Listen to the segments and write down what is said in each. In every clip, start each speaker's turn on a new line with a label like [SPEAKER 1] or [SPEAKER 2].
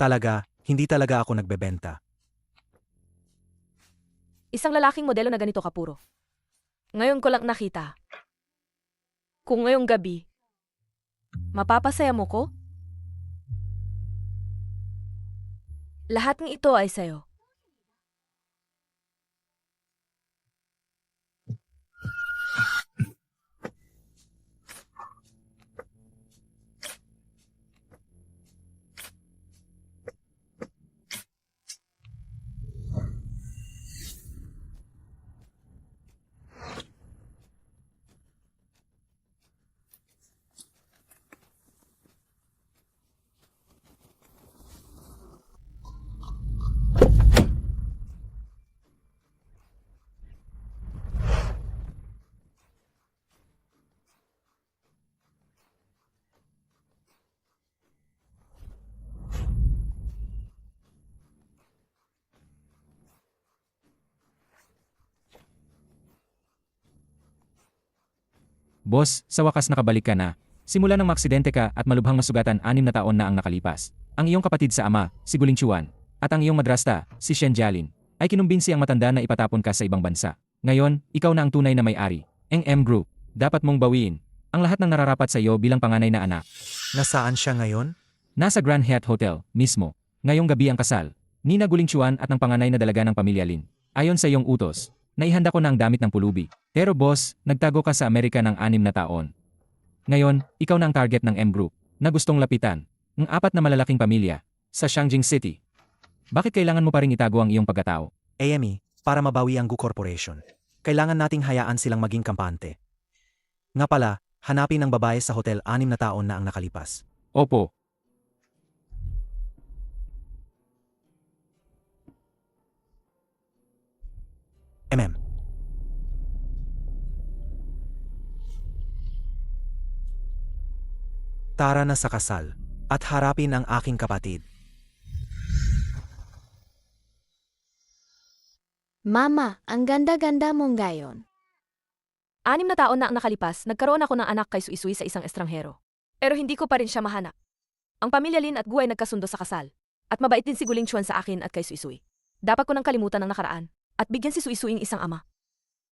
[SPEAKER 1] Talaga, hindi talaga ako nagbebenta.
[SPEAKER 2] Isang lalaking modelo na ganito kapuro. Ngayon ko lang nakita. Kung ngayong gabi, mapapasaya mo ko? Lahat ng ito ay sayo.
[SPEAKER 3] Boss, sa wakas nakabalik ka na. Simula nang maaksidente ka at malubhang masugatan 6 na taon na ang nakalipas. Ang iyong kapatid sa ama, si Guling Chuan, at ang iyong madrasta, si Shen Jialin, ay kinumbinsi ang matanda na ipatapon ka sa ibang bansa. Ngayon, ikaw na ang tunay na may-ari. Ang M Group, dapat mong bawiin ang lahat ng nararapat sa iyo bilang panganay na anak.
[SPEAKER 1] Nasaan siya ngayon?
[SPEAKER 3] Nasa Grand Hyatt Hotel, mismo. Ngayong gabi ang kasal. Nina Guling Chuan at ng panganay na dalaga ng pamilya Lin. Ayon sa iyong utos, naihanda ko na ang damit ng pulubi. Pero boss, nagtago ka sa Amerika ng 6 na taon. Ngayon, ikaw na ang target ng M Group na gustong lapitan ng 4 na malalaking pamilya sa Shangjing City. Bakit kailangan mo pa ring itago ang iyong pagkatao?
[SPEAKER 1] AME, para mabawi ang Gu Corporation. Kailangan nating hayaan silang maging kampante. Nga pala, hanapin ang babae sa hotel 6 na taon na ang nakalipas.
[SPEAKER 3] Opo.
[SPEAKER 1] MM. Tara na sa kasal at harapin ang aking kapatid.
[SPEAKER 4] Mama, ang ganda-ganda mong gayon.
[SPEAKER 2] 6 na taon na ang nakalipas, nagkaroon ako ng anak kay Suisui sa isang estranghero. Pero hindi ko pa rin siya mahanap. Ang pamilya Lin at Gu ay nagkasundo sa kasal. At mabait din si Guling Chuan sa akin at kay Suisui. Dapat ko nang kalimutan ang nakaraan at bigyan si Suisui ng isang ama.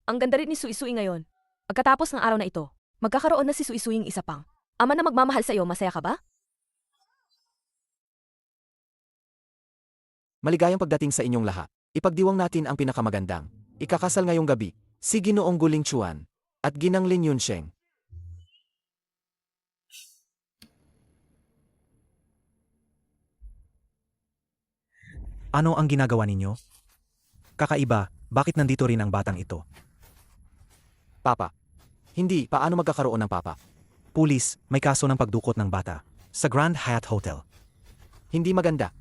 [SPEAKER 2] Ang ganda rin ni Suisui ngayon. Pagkatapos ng araw na ito, magkakaroon na si Suisui ng isa pang ama na magmamahal sa iyo. Masaya ka ba?
[SPEAKER 5] Maligayang pagdating sa inyong lahat. Ipagdiwang natin ang pinakamagandang ikakasal ngayong gabi, si Ginoong Guling Chuan at Ginang Lin Yunsheng.
[SPEAKER 1] Ano ang ginagawa ninyo? Kakaiba, bakit nandito rin ang batang ito?
[SPEAKER 5] Papa. Hindi, paano magkakaroon ng papa?
[SPEAKER 1] Pulis, may kaso ng pagdukot ng bata sa Grand Hyatt Hotel.
[SPEAKER 5] Hindi maganda.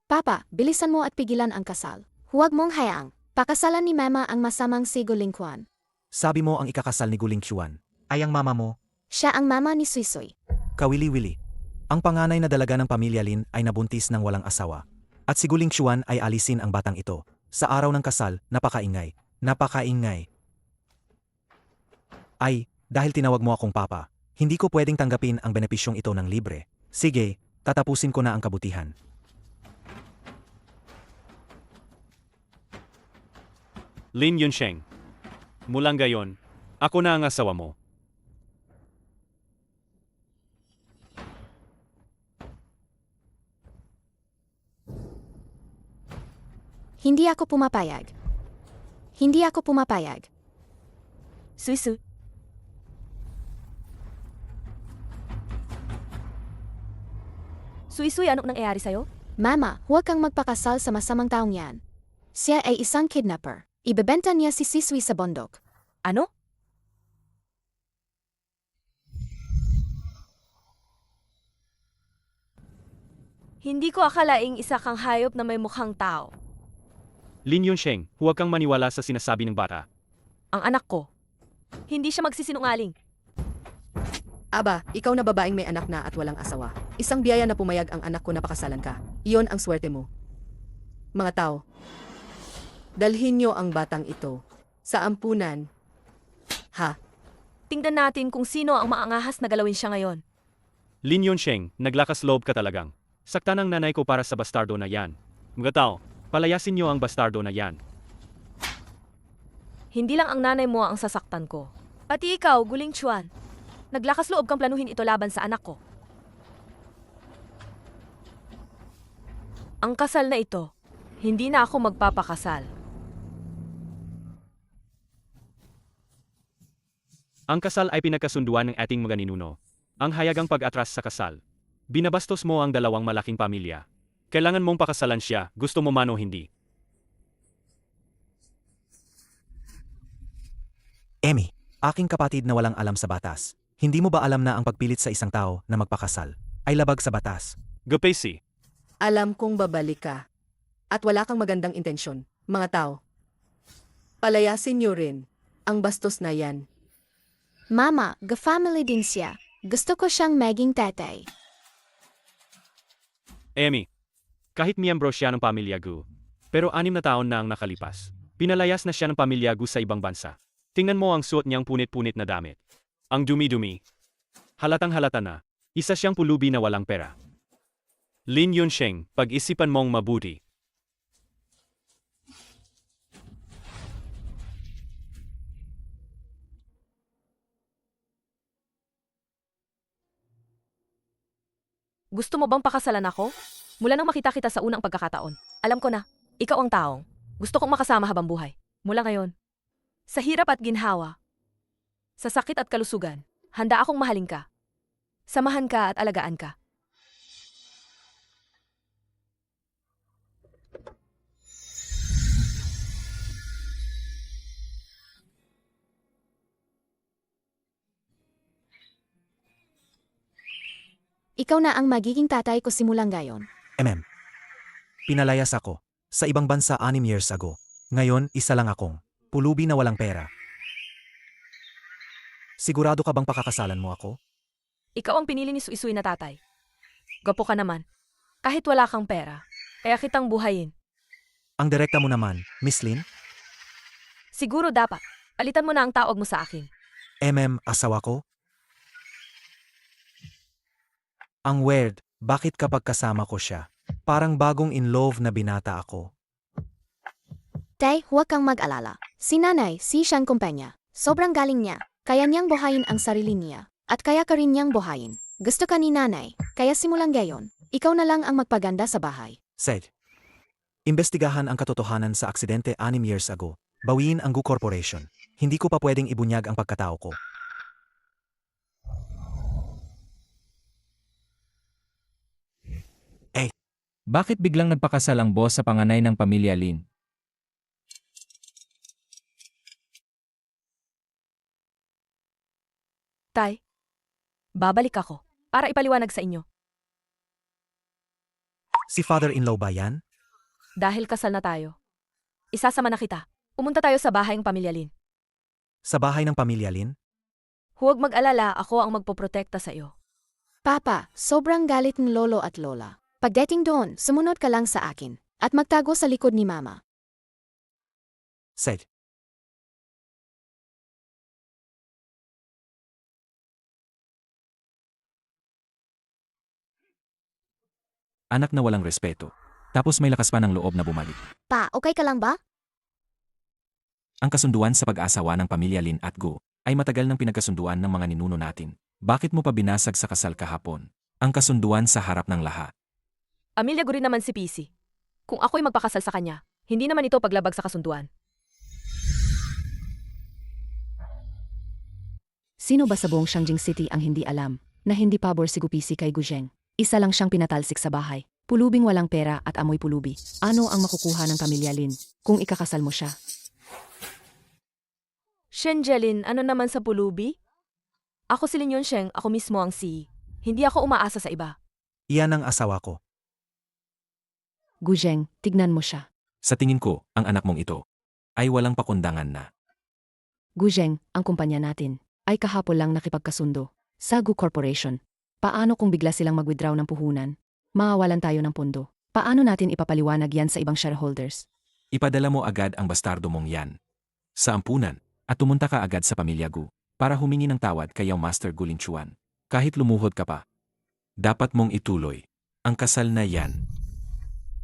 [SPEAKER 4] Papa, bilisan mo at pigilan ang kasal. Huwag mong hayaang pakasalan ni Mama ang masamang si Guling Chuan.
[SPEAKER 1] Sabi mo ang ikakasal ni Guling Chuan ay ang mama mo,
[SPEAKER 4] Siya ang mama ni Suisui.
[SPEAKER 1] kawili-wili. Ang panganay na dalaga ng pamilya Lin ay nabuntis ng walang asawa. At si Guling Chuan ay alisin ang batang ito. Sa araw ng kasal, napakaingay. Napakaingay. Ay, dahil tinawag mo akong papa, hindi ko pwedeng tanggapin ang benepisyong ito ng libre. Sige, tatapusin ko na ang kabutihan.
[SPEAKER 6] Lin Yunsheng. Mulang gayon, ako na ang asawa mo.
[SPEAKER 4] Hindi ako pumapayag. Hindi ako pumapayag.
[SPEAKER 2] Suisu. Suisui, anong nangyayari sa'yo?
[SPEAKER 4] Mama, huwag kang magpakasal sa masamang taong yan. Siya ay isang kidnapper. Ibebenta niya si Sisui sa bundok.
[SPEAKER 2] Ano? Hindi ko akalaing isa kang hayop na may mukhang tao.
[SPEAKER 6] Lin Yunsheng, huwag kang maniwala sa sinasabi ng bata.
[SPEAKER 2] Ang anak ko. Hindi siya magsisinungaling.
[SPEAKER 7] Aba, ikaw na babaeng may anak na at walang asawa. Isang biyaya na pumayag ang anak ko na pakasalan ka. Iyon ang swerte mo. Mga tao, dalhin niyo ang batang ito sa ampunan. Ha?
[SPEAKER 2] Tingnan natin kung sino ang maangahas na galawin siya ngayon.
[SPEAKER 6] Lin Yunsheng, naglakas loob ka talagang. Saktan ang nanay ko para sa bastardo na yan. Mga tao, palayasin niyo ang bastardo na yan.
[SPEAKER 2] Hindi lang ang nanay mo ang sasaktan ko. Pati ikaw, Guling Chuan. Naglakas loob kang planuhin ito laban sa anak ko. Ang kasal na ito, hindi na ako magpapakasal.
[SPEAKER 6] Ang kasal ay pinagkasunduan ng ating mga ninuno. Ang hayagang pag-atras sa kasal. Binabastos mo ang dalawang malaking pamilya. Kailangan mong pakasalan siya, gusto mo man o hindi.
[SPEAKER 1] Emmy, aking kapatid na walang alam sa batas. Hindi mo ba alam na ang pagpilit sa isang tao na magpakasal ay labag sa batas?
[SPEAKER 6] Gapesi,
[SPEAKER 7] Alam kong babalik ka. At wala kang magandang intensyon, mga tao. Palayasin niyo rin ang bastos na yan.
[SPEAKER 4] Mama, ga-family din siya. Gusto ko siyang maging tatay.
[SPEAKER 6] Emmy, kahit miyembro siya ng pamilya Gu, pero 6 na taon na ang nakalipas. Pinalayas na siya ng pamilya Gu sa ibang bansa. Tingnan mo ang suot niyang punit-punit na damit. Ang dumi-dumi. Halatang halata na, isa siyang pulubi na walang pera. Lin Yunsheng, pag-isipan mong mabuti.
[SPEAKER 2] Gusto mo bang pakasalan ako? Mula nang makita kita sa unang pagkakataon, alam ko na, ikaw ang taong gusto kong makasama habang buhay. Mula ngayon, sa hirap at ginhawa, sa sakit at kalusugan, handa akong mahalin ka. Samahan ka at alagaan ka.
[SPEAKER 4] Ikaw na ang magiging tatay ko simulang ngayon.
[SPEAKER 1] Pinalayas ako sa ibang bansa 6 years ago. Ngayon, isa lang akong pulubi na walang pera. Sigurado ka bang pakakasalan mo ako?
[SPEAKER 2] Ikaw ang pinili ni Suisuy na tatay. Gwapo ka naman. Kahit wala kang pera, kaya kitang buhayin.
[SPEAKER 1] Ang direkta mo naman, Miss Lin?
[SPEAKER 2] Siguro dapat, palitan mo na ang tawag mo sa akin.
[SPEAKER 1] Asawa ko? Ang weird, bakit kapag kasama ko siya, parang bagong in love na binata ako?
[SPEAKER 4] Tay, huwag kang mag-alala. Si nanay, si siyang kumpanya. Sobrang galing niya. Kaya niyang buhayin ang sarili niya. At kaya ka rin niyang buhayin. Gusto ka ni nanay. Kaya simulang gayon, ikaw na lang ang magpaganda sa bahay.
[SPEAKER 1] Said. Imbestigahan ang katotohanan sa aksidente 6 years ago. Bawiin ang Gu Corporation. Hindi ko pa pwedeng ibunyag ang pagkatao ko.
[SPEAKER 3] Bakit biglang nagpakasal ang boss sa panganay ng pamilya Lin?
[SPEAKER 2] Tay, babalik ako para ipaliwanag sa inyo.
[SPEAKER 1] Si father-in-law ba yan?
[SPEAKER 2] Dahil kasal na tayo. Isasama na kita. Pumunta tayo sa bahay ng pamilya Lin.
[SPEAKER 1] Sa bahay ng pamilya Lin?
[SPEAKER 2] Huwag mag-alala, ako ang magpoprotekta sa iyo.
[SPEAKER 4] Papa, sobrang galit ng lolo at lola. Pagdating doon, sumunod ka lang sa akin. At magtago sa likod ni mama.
[SPEAKER 1] Said.
[SPEAKER 3] Anak na walang respeto. Tapos may lakas pa ng loob na bumalik.
[SPEAKER 4] Pa, okay ka lang ba?
[SPEAKER 3] Ang kasunduan sa pag-asawa ng pamilya Lin at Gu ay matagal nang pinagkasunduan ng mga ninuno natin. Bakit mo pa binasag sa kasal kahapon? Ang kasunduan sa harap ng lahat.
[SPEAKER 2] Amilya Gurin naman si PC. Kung ako'y magpakasal sa kanya, hindi naman ito paglabag sa kasunduan.
[SPEAKER 8] Sino ba sa buong Shangjing City ang hindi alam na hindi pabor si Gupisi kay Guzheng? Isa lang siyang pinatalsik sa bahay. Pulubing walang pera at amoy pulubi. Ano ang makukuha ng pamilya Lin kung ikakasal mo siya?
[SPEAKER 2] Shenjelin, ano naman sa pulubi? Ako si Lin Yunsheng, ako mismo ang si. Hindi ako umaasa sa iba.
[SPEAKER 1] Iyan ang asawa ko.
[SPEAKER 8] Guzheng, tignan mo siya.
[SPEAKER 3] Sa tingin ko, ang anak mong ito ay walang pakundangan na.
[SPEAKER 8] Guzheng, ang kumpanya natin, ay kahapon lang nakipagkasundo sa Gu Corporation. Paano kung bigla silang mag-withdraw ng puhunan? Mawawalan tayo ng pondo. Paano natin ipapaliwanag yan sa ibang shareholders?
[SPEAKER 3] Ipadala mo agad ang bastardo mong yan sa ampunan at tumunta ka agad sa pamilya Gu para humingi ng tawad kay Master Gulin Chuan. Kahit lumuhod ka pa, dapat mong ituloy
[SPEAKER 1] Ang kasal na yan.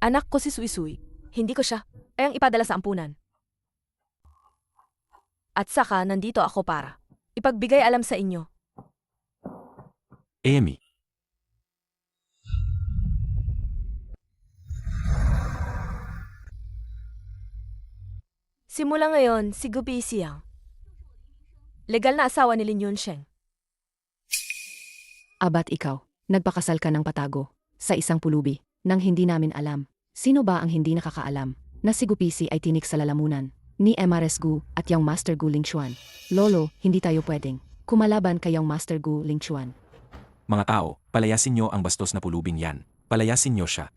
[SPEAKER 2] Anak ko si Suisuy. Hindi ko siya. Ay ang ipadala sa ampunan. At saka, nandito ako para ipagbigay alam sa inyo.
[SPEAKER 1] Amy.
[SPEAKER 2] Simula ngayon, si Gupi Siyang. Legal na asawa ni Lin Yunsheng.
[SPEAKER 8] Abat ikaw, nagpakasal ka ng patago, sa isang pulubi, nang hindi namin alam. Sino ba ang hindi nakakaalam, na si Gupisi ay tinik sa lalamunan, ni MRS Gu at yung Master Gu Lingchuan. Lolo, hindi tayo pwedeng kumalaban kay yung Master Gu Lingchuan.
[SPEAKER 1] Mga tao, palayasin nyo ang bastos na pulubing yan. Palayasin nyo siya.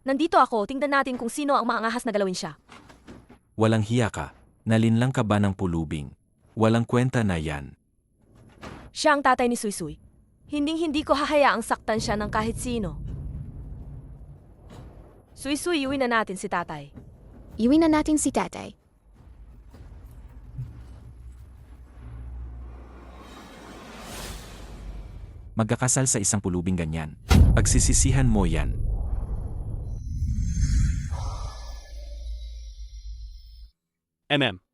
[SPEAKER 2] Nandito ako, tingnan natin kung sino ang maangahas na galawin siya.
[SPEAKER 1] Walang hiya ka. Nalinlang ka ba ng pulubing? Walang kwenta na yan.
[SPEAKER 2] Siya ang tatay ni Suisuy. Hinding-hindi ko hahayaang saktan siya ng kahit sino. Suisuy, iuwi na natin si tatay.
[SPEAKER 4] Iwi na natin si tatay.
[SPEAKER 1] Magkakasal sa isang pulubing ganyan. Pagsisisihan mo yan.
[SPEAKER 6] MM.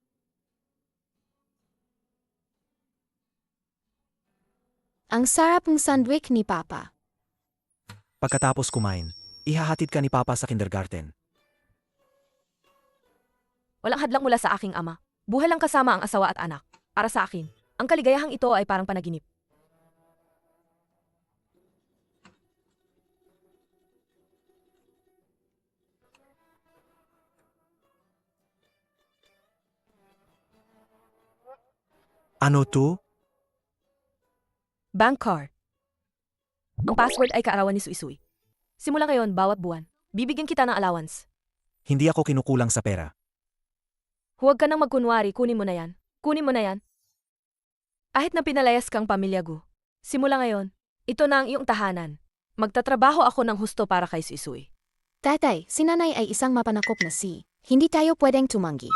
[SPEAKER 4] Ang sarap ng sandwich ni Papa.
[SPEAKER 1] Pagkatapos kumain, ihahatid ka ni Papa sa kindergarten.
[SPEAKER 2] Walang hadlang mula sa aking ama. Buhay lang kasama ang asawa at anak. Para sa akin, ang kaligayahang ito ay parang panaginip.
[SPEAKER 1] Ano to?
[SPEAKER 2] Bank card. Ang password ay kaarawan ni Suisuy. Simula ngayon, bawat buwan, bibigyan kita ng allowance.
[SPEAKER 1] Hindi ako kinukulang sa pera.
[SPEAKER 2] Huwag ka nang magkunwari, kunin mo na yan. Kunin mo na yan. Kahit na pinalayas kang pamilya Gu, simula ngayon, ito na ang iyong tahanan. Magtatrabaho ako ng husto para kay Suisuy.
[SPEAKER 4] Tatay, si nanay ay isang mapanakop na si. Hindi tayo pwedeng tumanggi.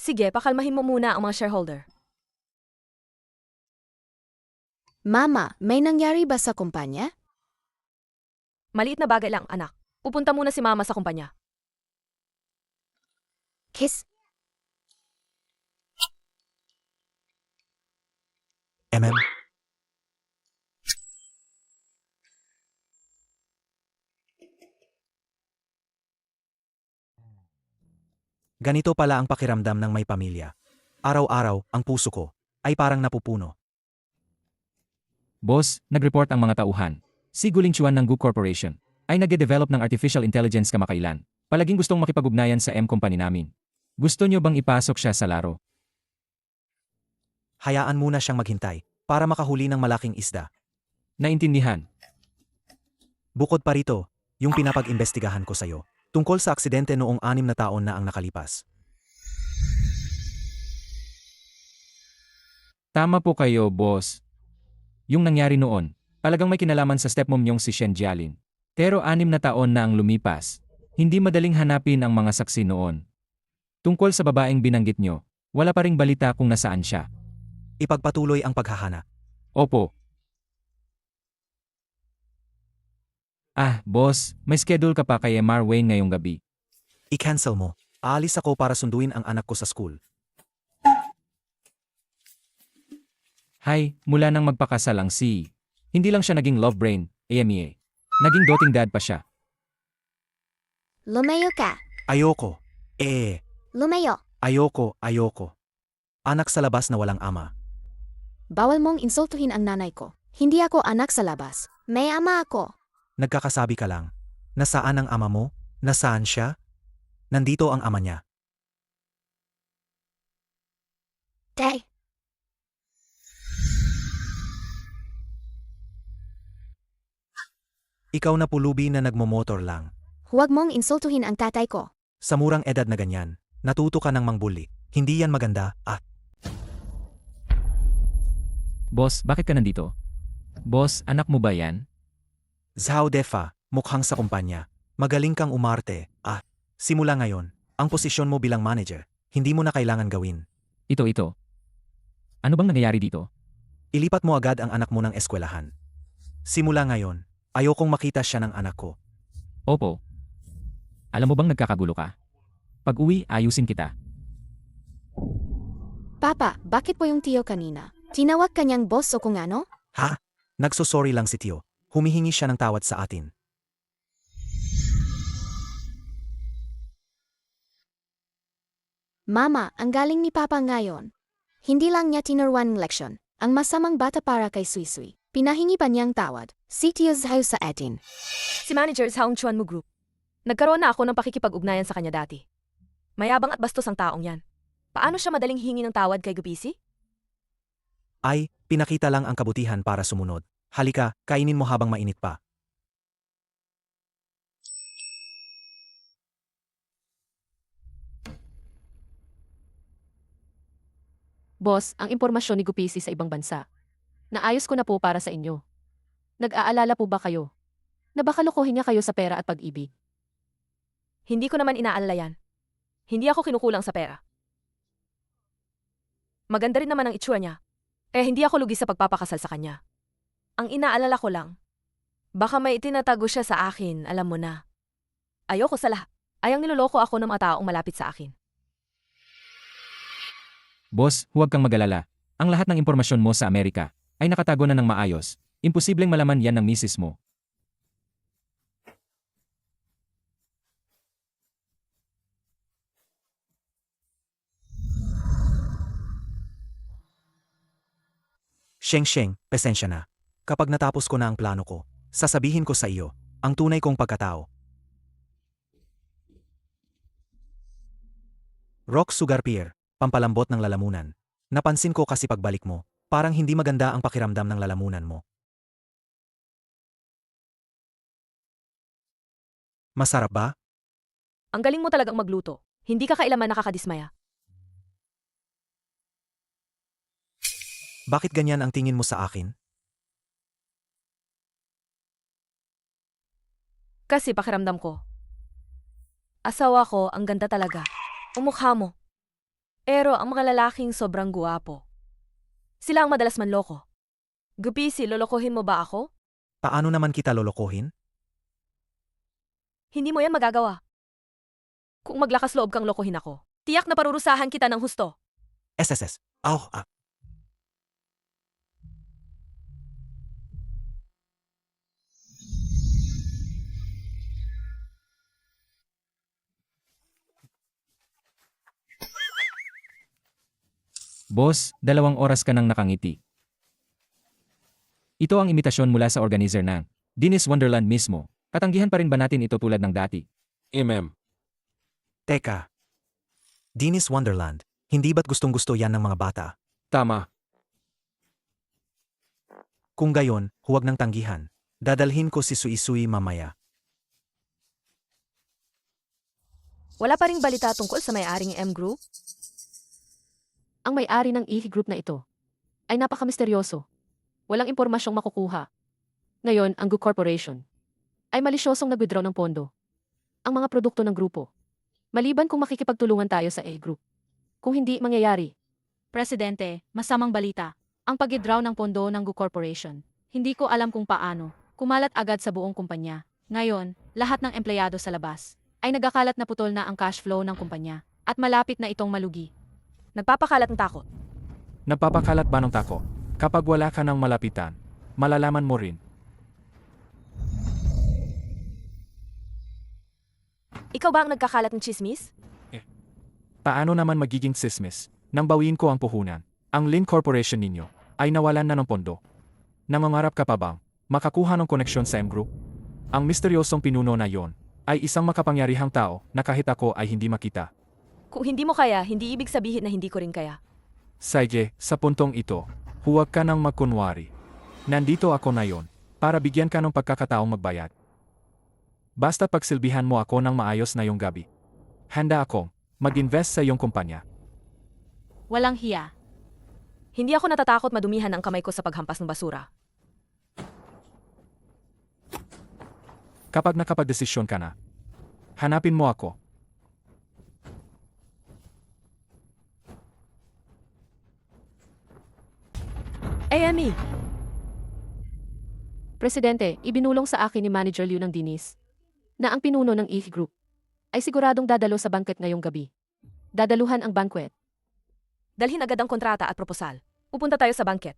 [SPEAKER 2] Sige, pakalmahin mo muna ang mga shareholder.
[SPEAKER 4] Mama, may nangyari ba sa kumpanya?
[SPEAKER 2] Maliit na bagay lang, anak. Pupunta muna si mama sa kumpanya.
[SPEAKER 4] Kiss.
[SPEAKER 1] MM? Ganito pala ang pakiramdam ng may pamilya. Araw-araw, ang puso ko ay parang napupuno.
[SPEAKER 3] Boss, nag-report ang mga tauhan. Si Guling Chuan ng Gu Corporation ay nag-develop ng artificial intelligence kamakailan. Palaging gustong makipag-ugnayan sa M-company namin. Gusto nyo bang ipasok siya sa laro?
[SPEAKER 1] Hayaan muna siyang maghintay para makahuli ng malaking isda.
[SPEAKER 3] Naintindihan.
[SPEAKER 1] Bukod pa rito, yung pinapag-imbestigahan ko sa'yo, tungkol sa aksidente noong 6 na taon na ang nakalipas.
[SPEAKER 3] Tama po kayo, boss. Yung nangyari noon, talagang may kinalaman sa stepmom niyong si Shen Jialin. Pero 6 na taon na ang lumipas. Hindi madaling hanapin ang mga saksi noon. Tungkol sa babaeng binanggit nyo, wala pa ring balita kung nasaan siya.
[SPEAKER 1] Ipagpatuloy ang paghahanap.
[SPEAKER 3] Opo. Boss, may schedule ka pa kay MR Wayne ngayong gabi.
[SPEAKER 1] I-cancel mo. Aalis ako para sunduin ang anak ko sa school.
[SPEAKER 3] Hay, mula nang magpakasal ang si. Hindi lang siya naging love brain, AMEA. Naging doting dad pa siya.
[SPEAKER 4] Lumayo ka.
[SPEAKER 1] Ayoko.
[SPEAKER 4] Lumayo.
[SPEAKER 1] Ayoko. Anak sa labas na walang ama.
[SPEAKER 4] Bawal mong insultuhin ang nanay ko. Hindi ako anak sa labas. May ama ako.
[SPEAKER 1] Nagkakasabi ka lang. Nasaan ang ama mo? Nasaan siya? Nandito ang ama niya.
[SPEAKER 4] Tay.
[SPEAKER 1] Ikaw na pulubi na nagmomotor lang.
[SPEAKER 4] Huwag mong insultuhin ang tatay ko.
[SPEAKER 1] Sa murang edad na ganyan, natuto ka ng mangbuli. Hindi yan maganda,
[SPEAKER 3] Boss, bakit ka nandito? Boss, anak mo ba yan?
[SPEAKER 1] Zhao Defa, mukhang sa kumpanya. Magaling kang umarte, Simula ngayon, ang posisyon mo bilang manager, hindi mo na kailangan gawin.
[SPEAKER 3] Ito. Ano bang nangyayari dito?
[SPEAKER 1] Ilipat mo agad ang anak mo ng eskwelahan. Simula ngayon, ayokong makita siya ng anak ko.
[SPEAKER 3] Opo. Alam mo bang nagkakagulo ka? Pag-uwi, ayusin kita.
[SPEAKER 4] Papa, bakit po yung tiyo kanina? Tinawag kanyang boss o kung ano?
[SPEAKER 1] Ha? Nagsosorry lang si Tio. Humihingi siya ng tawad sa atin.
[SPEAKER 4] Mama, ang galing ni Papa ngayon. Hindi lang niya tinuruan ng leksyon. Ang masamang bata para kay Suisui. Pinahingi pa niyang tawad. Si Tio Zhao sa atin.
[SPEAKER 2] Si Manager Zhang Chuan Mu Group. Nagkaroon na ako ng pakikipag-ugnayan sa kanya dati. Mayabang at bastos ang taong yan. Paano siya madaling hingi ng tawad kay Gupisi?
[SPEAKER 1] Ay, pinakita lang ang kabutihan para sumunod. Halika, kainin mo habang mainit pa.
[SPEAKER 8] Boss, ang impormasyon ni Gupisi sa ibang bansa. Naayos ko na po para sa inyo. Nag-aalala po ba kayo? Na baka lokohin niya kayo sa pera at pag-ibig?
[SPEAKER 2] Hindi ko naman inaalala yan. Hindi ako kinukulang sa pera. Maganda rin naman ang itsura niya. Hindi ako lugi sa pagpapakasal sa kanya. Ang inaalala ko lang, baka may itinatago siya sa akin, alam mo na. Ayoko sa lahat. Ayang niloloko ako ng mga taong malapit sa akin.
[SPEAKER 3] Boss, huwag kang mag-alala. Ang lahat ng impormasyon mo sa Amerika ay nakatago na ng maayos. Imposibleng malaman yan ng misis mo.
[SPEAKER 1] Sheng, pasensya na. Kapag natapos ko na ang plano ko, sasabihin ko sa iyo ang tunay kong pagkatao. Rock Sugar Pier, pampalambot ng lalamunan. Napansin ko kasi pagbalik mo, parang hindi maganda ang pakiramdam ng lalamunan mo. Masarap ba?
[SPEAKER 2] Ang galing mo talagang magluto. Hindi ka kailanman nakakadismaya.
[SPEAKER 1] Bakit ganyan ang tingin mo sa akin?
[SPEAKER 2] Kasi pakiramdam ko. Asawa ko, ang ganda talaga. Umukha mo. Pero ang mga lalaking sobrang guwapo. Sila ang madalas manloko. Gupisi, lolokohin mo ba ako?
[SPEAKER 1] Paano naman kita lolokohin?
[SPEAKER 2] Hindi mo yan magagawa. Kung maglakas loob kang lokohin ako, tiyak na parurusahan kita ng husto.
[SPEAKER 1] SSS.
[SPEAKER 3] Boss, 2 oras ka nang nakangiti. Ito ang imitasyon mula sa organizer ng Dennis Wonderland mismo. Katanggihan pa rin ba natin ito tulad ng dati?
[SPEAKER 1] Teka. Dennis Wonderland, hindi ba't gustong-gusto yan ng mga bata?
[SPEAKER 5] Tama.
[SPEAKER 1] Kung gayon, huwag nang tanggihan. Dadalhin ko si Suisui mamaya.
[SPEAKER 2] Wala pa ring balita tungkol sa may-aring M Group?
[SPEAKER 8] Ang may-ari ng EH Group na ito ay napaka-misteryoso. Walang impormasyong makukuha. Ngayon, ang Gu Corporation ay malisyosong nag-withdraw ng pondo. Ang mga produkto ng grupo. Maliban kung makikipagtulungan tayo sa EH Group. Kung hindi mangyayari.
[SPEAKER 9] Presidente, masamang balita. Ang pag-withdraw ng pondo ng Gu Corporation. Hindi ko alam kung paano. Kumalat agad sa buong kumpanya. Ngayon, lahat ng empleyado sa labas ay nagakalat na putol na ang cash flow ng kumpanya at malapit na itong malugi.
[SPEAKER 2] Nagpapakalat ng takot.
[SPEAKER 10] Napapakalat ba ng tako? Kapag wala ka ng malapitan, malalaman mo rin.
[SPEAKER 2] Ikaw ba ang nagkakalat ng chismis?
[SPEAKER 10] Paano naman magiging sismis nang bawiin ko ang puhunan? Ang Lin Corporation ninyo ay nawalan na ng pondo. Nangangarap ka pa bang makakuha ng koneksyon sa M Group? Ang misteryosong pinuno na yon ay isang makapangyarihang tao na kahit ako ay hindi makita.
[SPEAKER 2] Kung hindi mo kaya, hindi ibig sabihin na hindi ko rin kaya.
[SPEAKER 10] Sige, sa puntong ito, huwag ka nang magkunwari. Nandito ako na yon para bigyan ka ng pagkakataong magbayad. Basta pagsilbihan mo ako ng maayos na yung gabi. Handa akong mag-invest sa iyong kumpanya.
[SPEAKER 9] Walang hiya.
[SPEAKER 2] Hindi ako natatakot madumihan ang kamay ko sa paghampas ng basura.
[SPEAKER 10] Kapag nakapagdesisyon ka na, hanapin mo ako.
[SPEAKER 2] AME!
[SPEAKER 8] Presidente, ibinulong sa akin ni Manager Liu ng Dinis na ang pinuno ng ETH Group ay siguradong dadalo sa banquet ngayong gabi. Dadaluhan ang banquet.
[SPEAKER 2] Dalhin agad ang kontrata at proposal. Pupunta tayo sa banket.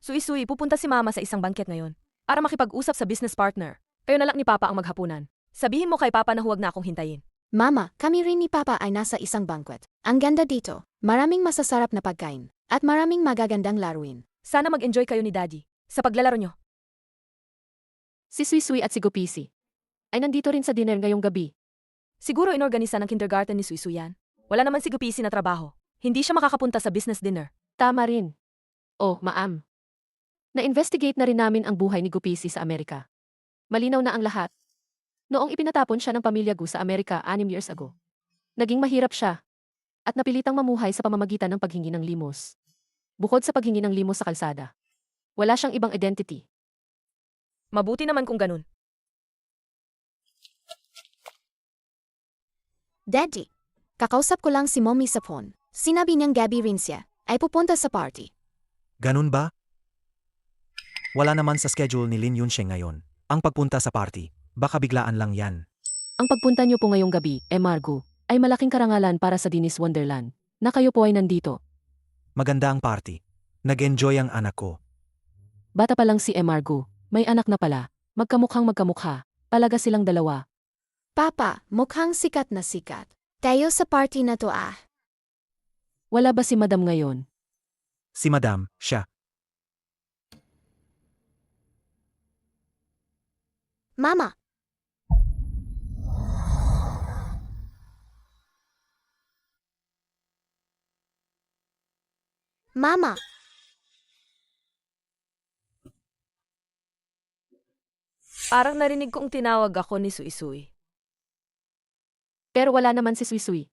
[SPEAKER 2] Sui-sui, pupunta si Mama sa isang banket ngayon para makipag-usap sa business partner. Kayo na lang ni Papa ang maghapunan. Sabihin mo kay Papa na huwag na akong hintayin.
[SPEAKER 4] Mama, kami rin ni Papa ay nasa isang banquet. Ang ganda dito. Maraming masasarap na pagkain. At maraming magagandang laruin.
[SPEAKER 2] Sana mag-enjoy kayo ni Daddy sa paglalaro nyo.
[SPEAKER 8] Si Sui-sui at si Gupisi ay nandito rin sa dinner ngayong gabi.
[SPEAKER 2] Siguro inorganisa ng kindergarten ni Sui-sui yan. Wala naman si Gupisi na trabaho. Hindi siya makakapunta sa business dinner.
[SPEAKER 8] Tama rin. Oh, Maam. Na-investigate na rin namin ang buhay ni Gupisi sa Amerika. Malinaw na ang lahat. Noong ipinatapon siya ng pamilya Gu sa Amerika 6 years ago. Naging mahirap siya at napilitang mamuhay sa pamamagitan ng paghingi ng limos. Bukod sa paghingi ng limos sa kalsada, wala siyang ibang identity.
[SPEAKER 2] Mabuti naman kung ganun.
[SPEAKER 4] Daddy, kakausap ko lang si Mommy sa phone. Sinabi niyang gabi rin siya ay pupunta sa party.
[SPEAKER 1] Ganun ba? Wala naman sa schedule ni Lin Yunsheng ngayon. Ang pagpunta sa party, baka biglaan lang yan.
[SPEAKER 8] Ang pagpunta niyo po ngayong gabi, Margo, ay malaking karangalan para sa Dinis Wonderland, na kayo po ay nandito.
[SPEAKER 1] Maganda ang party. Nag-enjoy ang anak ko.
[SPEAKER 8] Bata pa lang si Margo, may anak na pala, magkamukhang magkamukha, palaga silang dalawa.
[SPEAKER 4] Papa, mukhang sikat na sikat. Tayo sa party na to ah.
[SPEAKER 8] Wala ba si Madam ngayon?
[SPEAKER 1] Si Madam, siya.
[SPEAKER 4] Mama. Mama.
[SPEAKER 2] Parang narinig kong tinawag ako ni Sui-sui.
[SPEAKER 8] Pero wala naman si Sui-sui.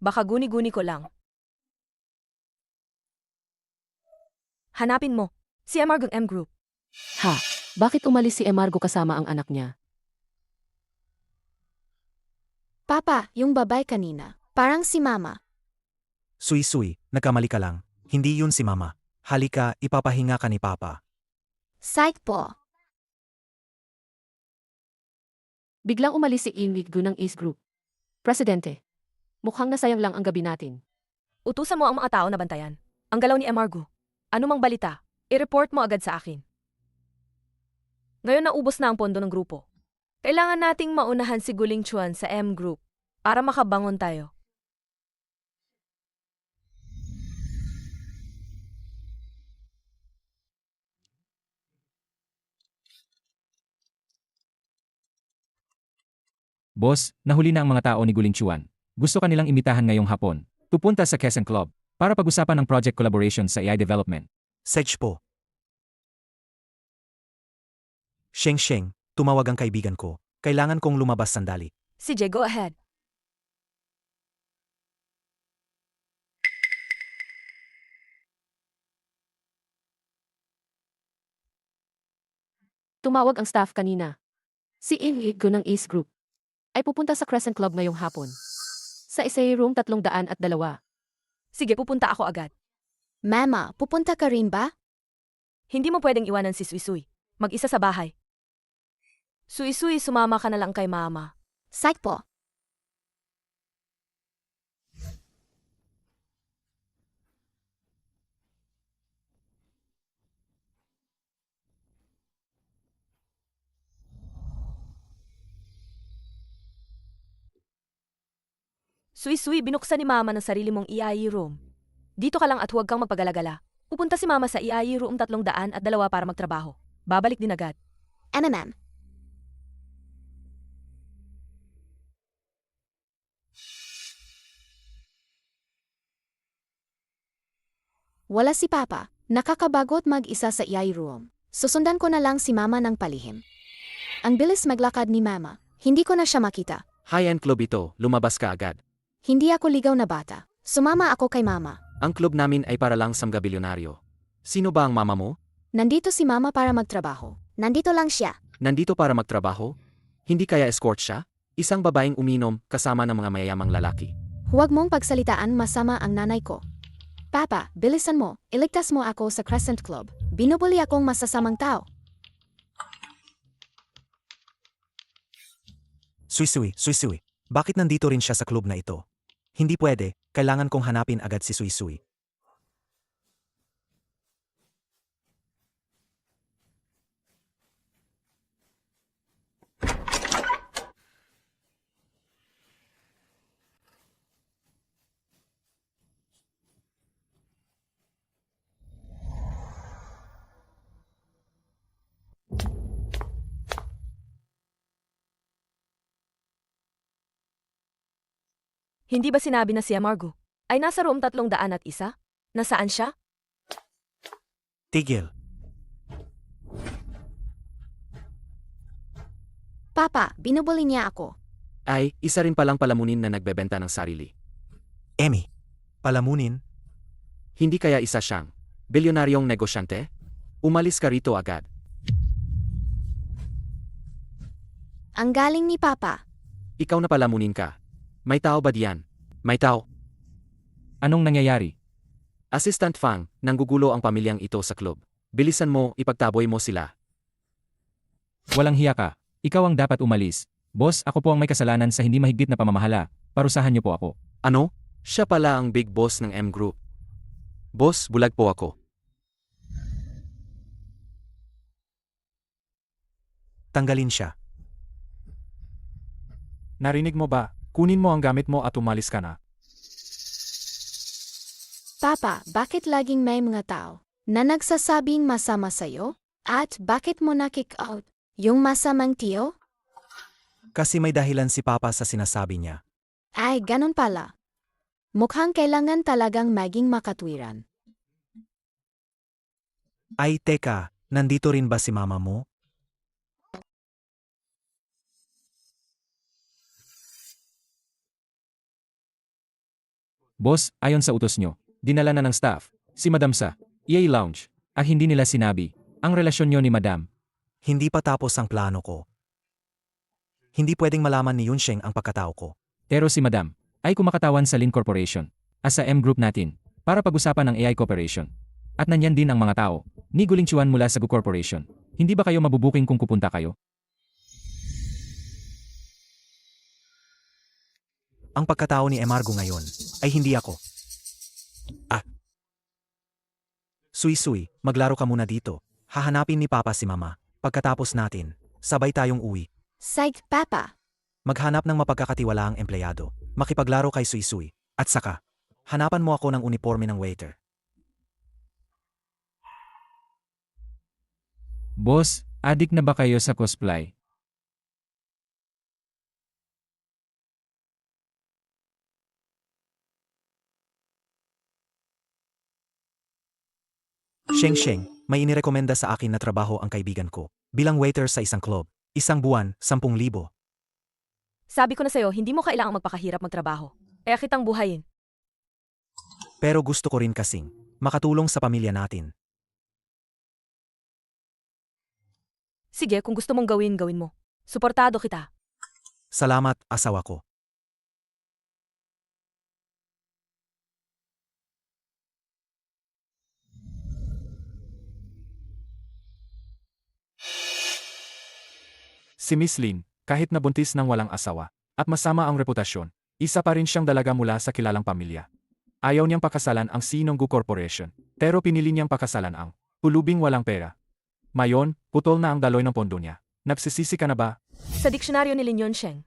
[SPEAKER 2] Baka guni-guni ko lang. Hanapin mo. Si Emargang M Group.
[SPEAKER 8] Ha? Bakit umalis si Margo kasama ang anak niya?
[SPEAKER 4] Papa, yung babay kanina. Parang si Mama.
[SPEAKER 1] Sui-sui, nagkamali ka lang. Hindi yun si Mama. Halika, ipapahinga ka ni Papa.
[SPEAKER 4] Psych po.
[SPEAKER 8] Biglang umalis si Ingrid Gu ng East Group. Presidente, mukhang nasayang lang ang gabi natin.
[SPEAKER 2] Utusan mo ang mga tao na bantayan. Ang galaw ni Emargo. Ano mang balita, i-report mo agad sa akin. Ngayon naubos na ang pondo ng grupo. Kailangan nating maunahan si Guling Chuan sa M Group para makabangon tayo.
[SPEAKER 3] Boss, nahuli na ang mga tao ni Guling Chuan. Gusto kanilang imitahan ngayong hapon. Pupunta sa Quezon Club para pag-usapan ng project collaboration sa AI development.
[SPEAKER 1] Sedge po. Sheng, tumawag ang kaibigan ko. Kailangan kong lumabas sandali.
[SPEAKER 2] CJ, go ahead.
[SPEAKER 8] Tumawag ang staff kanina. Si Ingrid Gu ng East Group ay pupunta sa Crescent Club ngayong hapon. Sa essay room 302.
[SPEAKER 2] Sige, pupunta ako agad.
[SPEAKER 4] Mama, pupunta ka rin ba?
[SPEAKER 2] Hindi mo pwedeng iwanan si Sui-sui. Mag-isa sa bahay. Sui-sui, sumama ka na lang kay Mama.
[SPEAKER 4] Psych po.
[SPEAKER 2] Sui-sui, binuksan ni Mama ng sarili mong EIE room. Dito ka lang at huwag kang magpagalagala. Pupunta si Mama sa EIE room 302 para magtrabaho. Babalik din agad.
[SPEAKER 4] MMM. Wala si Papa. Nakakabagot mag-isa sa EIE room. Susundan ko na lang si Mama ng palihim. Ang bilis maglakad ni Mama. Hindi ko na siya makita.
[SPEAKER 5] High-end club ito, lumabas ka agad.
[SPEAKER 4] Hindi ako ligaw na bata. Sumama ako kay Mama.
[SPEAKER 5] Ang club namin ay para lang sa mga bilyonaryo. Sino ba ang mama mo?
[SPEAKER 4] Nandito si Mama para magtrabaho. Nandito lang siya.
[SPEAKER 5] Nandito para magtrabaho? Hindi kaya escort siya? Isang babaeng uminom kasama ng mga mayayamang lalaki.
[SPEAKER 4] Huwag mong pagsalitaan masama ang nanay ko. Papa, bilisan mo, iligtas mo ako sa Crescent Club. Binubuli akong masasamang tao.
[SPEAKER 1] Suisui. Bakit nandito rin siya sa club na ito? Hindi pwede, kailangan kong hanapin agad si Suisui.
[SPEAKER 2] Hindi ba sinabi na si Amargo ay nasa room 301? Nasaan siya?
[SPEAKER 1] Tigil.
[SPEAKER 4] Papa, binubuli niya ako.
[SPEAKER 5] Ay, isa rin palang palamunin na nagbebenta ng sarili.
[SPEAKER 1] Emmy. Palamunin?
[SPEAKER 5] Hindi kaya isa siyang bilyonaryong negosyante? Umalis ka rito agad.
[SPEAKER 4] Ang galing ni Papa.
[SPEAKER 5] Ikaw na palamunin ka. May tao ba diyan? May tao.
[SPEAKER 3] Anong nangyayari?
[SPEAKER 5] Assistant Fang, nanggugulo ang pamilyang ito sa club. Bilisan mo, ipagtaboy mo sila.
[SPEAKER 3] Walang hiya ka. Ikaw ang dapat umalis. Boss, ako po ang may kasalanan sa hindi mahigpit na pamamahala. Parusahan niyo po ako.
[SPEAKER 5] Ano? Siya pala ang big boss ng M Group. Boss, bulag po ako.
[SPEAKER 1] Tanggalin siya.
[SPEAKER 10] Narinig mo ba? Kunin mo ang gamit mo at umalis ka na.
[SPEAKER 4] Papa, bakit laging may mga tao na nagsasabing masama sa'yo? At bakit mo na-kick out yung masamang tiyo?
[SPEAKER 1] Kasi may dahilan si Papa sa sinasabi niya.
[SPEAKER 4] Ay, ganun pala. Mukhang kailangan talagang maging makatwiran.
[SPEAKER 1] Ay teka, nandito rin ba si mama mo?
[SPEAKER 3] Boss, ayon sa utos nyo, dinala na ng staff, si Madam sa EA Lounge, at hindi nila sinabi, ang relasyon nyo ni Madam.
[SPEAKER 1] Hindi pa tapos ang plano ko. Hindi pwedeng malaman ni Yunsheng ang pagkatao ko.
[SPEAKER 3] Pero si Madam, ay kumakatawan sa Lin Corporation, as sa M Group natin, para pag-usapan ng AI Cooperation. At nanyan din ang mga tao, ni Guling Chuan mula sa Gu Corporation. Hindi ba kayo mabubuking kung pupunta kayo?
[SPEAKER 1] Ang pagkatao ni Emargo ngayon ay hindi ako. Suisui, maglaro ka muna dito. Hahanapin ni Papa si Mama. Pagkatapos natin, sabay tayong uwi.
[SPEAKER 4] Psych, Papa.
[SPEAKER 1] Maghanap ng mapagkakatiwalaang empleyado. Makipaglaro kay Suisui. At saka, hanapan mo ako ng uniforme ng waiter.
[SPEAKER 3] Boss, adik na ba kayo sa cosplay?
[SPEAKER 1] Sheng, may inirekomenda sa akin na trabaho ang kaibigan ko. Bilang waiter sa isang club. Isang buwan, 10,000.
[SPEAKER 2] Sabi ko na sa'yo, hindi mo kailangang magpakahirap magtrabaho. Kaya kitang buhayin.
[SPEAKER 1] Pero gusto ko rin kasing makatulong sa pamilya natin.
[SPEAKER 2] Sige, kung gusto mong gawin, gawin mo. Suportado kita.
[SPEAKER 1] Salamat, asawa ko.
[SPEAKER 10] Si Miss Lin, kahit nabuntis ng walang asawa, at masama ang reputasyon, isa pa rin siyang dalaga mula sa kilalang pamilya. Ayaw niyang pakasalan ang Sinonggu Corporation, pero pinili niyang pakasalan ang pulubing walang pera. Mayon, putol na ang daloy ng pondo niya. Nagsisisi ka na ba?
[SPEAKER 2] Sa diksyonaryo ni Lin Yunsheng,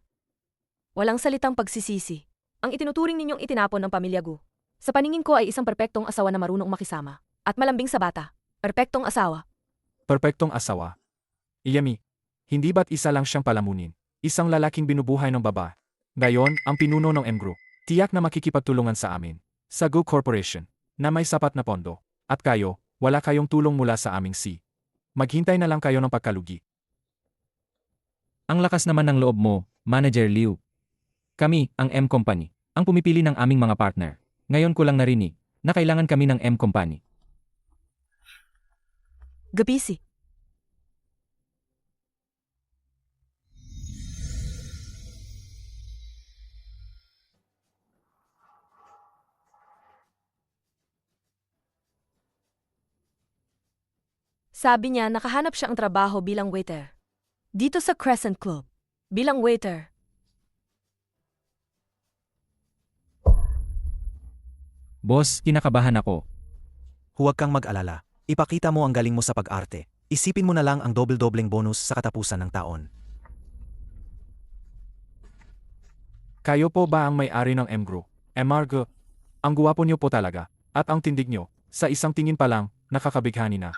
[SPEAKER 2] walang salitang pagsisisi. Ang itinuturing ninyong itinapon ng pamilya Gu. Sa paningin ko ay isang perpektong asawa na marunong makisama. At malambing sa bata. Perpektong asawa.
[SPEAKER 10] Perpektong asawa. Iyami, hindi ba't isa lang siyang palamunin? Isang lalaking binubuhay ng baba. Gayon, ang pinuno ng M Group, tiyak na makikipagtulungan sa amin. Sa Gu Corporation, na may sapat na pondo. At kayo, wala kayong tulong mula sa aming C. Maghintay na lang kayo ng pagkalugi.
[SPEAKER 3] Ang lakas naman ng loob mo, Manager Liu. Kami, ang M Company, ang pumipili ng aming mga partner. Ngayon ko lang narinig na kailangan kami ng M Company.
[SPEAKER 2] Gapisi. Sabi niya nakahanap siya ang trabaho bilang waiter. Dito sa Crescent Club. Bilang waiter.
[SPEAKER 3] Boss, kinakabahan ako.
[SPEAKER 1] Huwag kang mag-alala. Ipakita mo ang galing mo sa pag-arte. Isipin mo na lang ang double-dobleng bonus sa katapusan ng taon.
[SPEAKER 10] Kayo po ba ang may-ari ng M Group? Group. Ang guwapo niyo po talaga. At ang tindig niyo, sa isang tingin pa lang, nakakabighani na.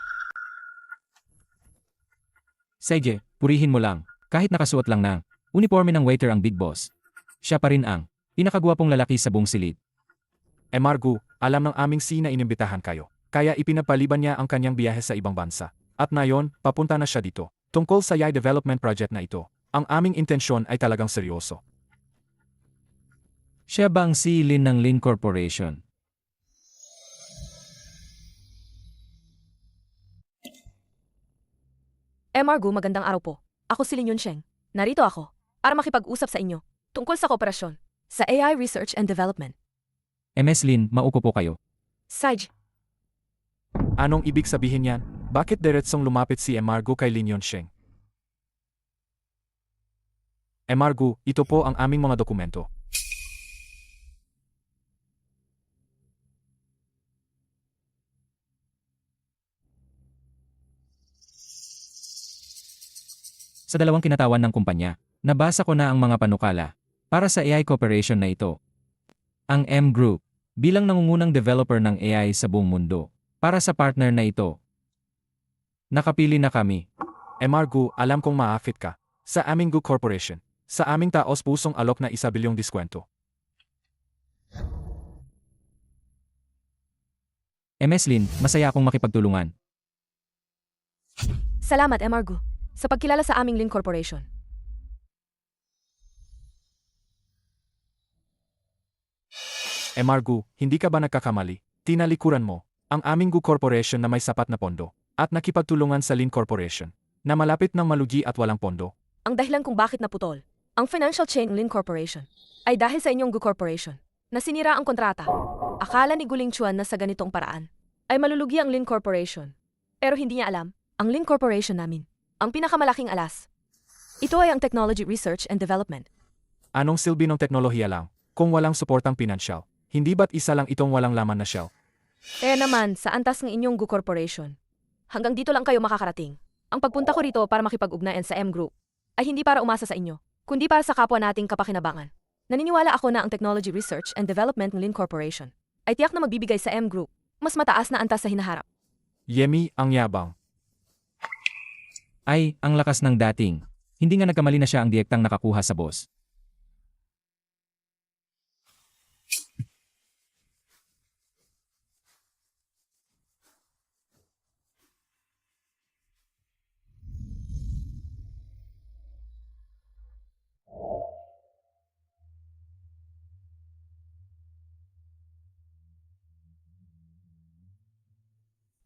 [SPEAKER 3] Sige, purihin mo lang. Kahit nakasuot lang ng uniforme ng waiter ang big boss. Siya pa rin ang pinakagwapong lalaki sa buong silid.
[SPEAKER 10] Group, alam ng aming C na inimbitahan kayo. Kaya ipinapaliban niya ang kanyang biyahe sa ibang bansa. At ngayon, papunta na siya dito. Tungkol sa YAI development project na ito. Ang aming intensyon ay talagang seryoso.
[SPEAKER 3] Siya ba ang si Lin ng Lin Corporation?
[SPEAKER 2] Margo, magandang araw po. Ako si Lin Yunsheng. Narito ako para makipag-usap sa inyo tungkol sa kooperasyon sa AI Research and Development.
[SPEAKER 3] MS Lin, maupo po kayo.
[SPEAKER 2] Saj,
[SPEAKER 10] Anong ibig sabihin yan? Bakit diretsong lumapit si Group kay Lin Yunsheng? Group, ito po ang aming mga dokumento.
[SPEAKER 3] Sa dalawang kinatawan ng kumpanya, nabasa ko na ang mga panukala para sa AI cooperation na ito. Ang M Group, bilang nangungunang developer ng AI sa buong mundo, para sa partner na ito. Nakapili na kami.
[SPEAKER 10] Group, alam kong maafit ka. Sa aming Group Corporation. Sa aming taos-pusong alok na 1 bilyong diskwento.
[SPEAKER 3] MS Lin, masaya akong makipagtulungan.
[SPEAKER 2] salamat Margo sa pagkilala sa aming Lin Corporation.
[SPEAKER 10] Group, hindi ka ba nagkakamali? Tinalikuran mo ang aming Group Corporation na may sapat na pondo at nakipagtulungan sa Lin Corporation na malapit ng malugi at walang pondo.
[SPEAKER 2] Ang dahilan kung bakit naputol ang financial chain ng Lin Corporation ay dahil sa inyong Gu Corporation na sinira ang kontrata. Akala ni Guling Chuan na sa ganitong paraan ay malulugi ang Lin Corporation. Pero hindi niya alam, ang Lin Corporation namin, ang pinakamalaking alas. Ito ay ang Technology Research and Development.
[SPEAKER 10] Anong silbi ng teknolohiya lang kung walang suportang pinansyal? Hindi ba't isa lang itong walang laman na shell?
[SPEAKER 2] Kaya naman, sa antas ng inyong Gu Corporation, hanggang dito lang kayo makakarating. Ang pagpunta ko rito para makipag-ugnayan sa M Group ay hindi para umasa sa inyo, kundi para sa kapwa nating kapakinabangan. Naniniwala ako na ang Technology Research and Development ng Lin Corporation ay tiyak na magbibigay sa M Group mas mataas na antas sa hinaharap.
[SPEAKER 10] Yemi, ang yabang.
[SPEAKER 3] Ay, ang lakas ng dating. Hindi nga nagkamali na siya ang direktang nakakuha sa boss.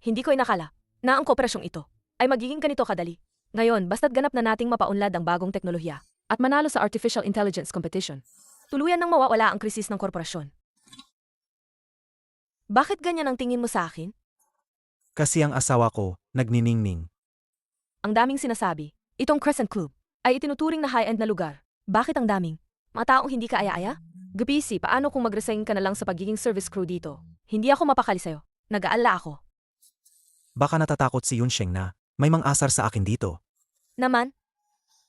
[SPEAKER 2] Hindi ko inakala na ang kooperasyong ito ay magiging ganito kadali. Ngayon, basta't ganap na nating mapaunlad ang bagong teknolohiya at manalo sa artificial intelligence competition, tuluyan nang mawawala ang krisis ng korporasyon. Bakit ganyan ang tingin mo sa akin?
[SPEAKER 1] Kasi ang asawa ko, nagniningning.
[SPEAKER 2] Ang daming sinasabi, itong Crescent Club ay itinuturing na high-end na lugar. Bakit ang daming? Mga taong hindi ka aya-aya? Gapisi, paano kung mag-resign ka na lang sa pagiging service crew dito? Hindi ako mapakali sa'yo. Nag-aala ako.
[SPEAKER 1] Baka natatakot si Yunsheng na may mang-asar sa akin dito.
[SPEAKER 2] Naman,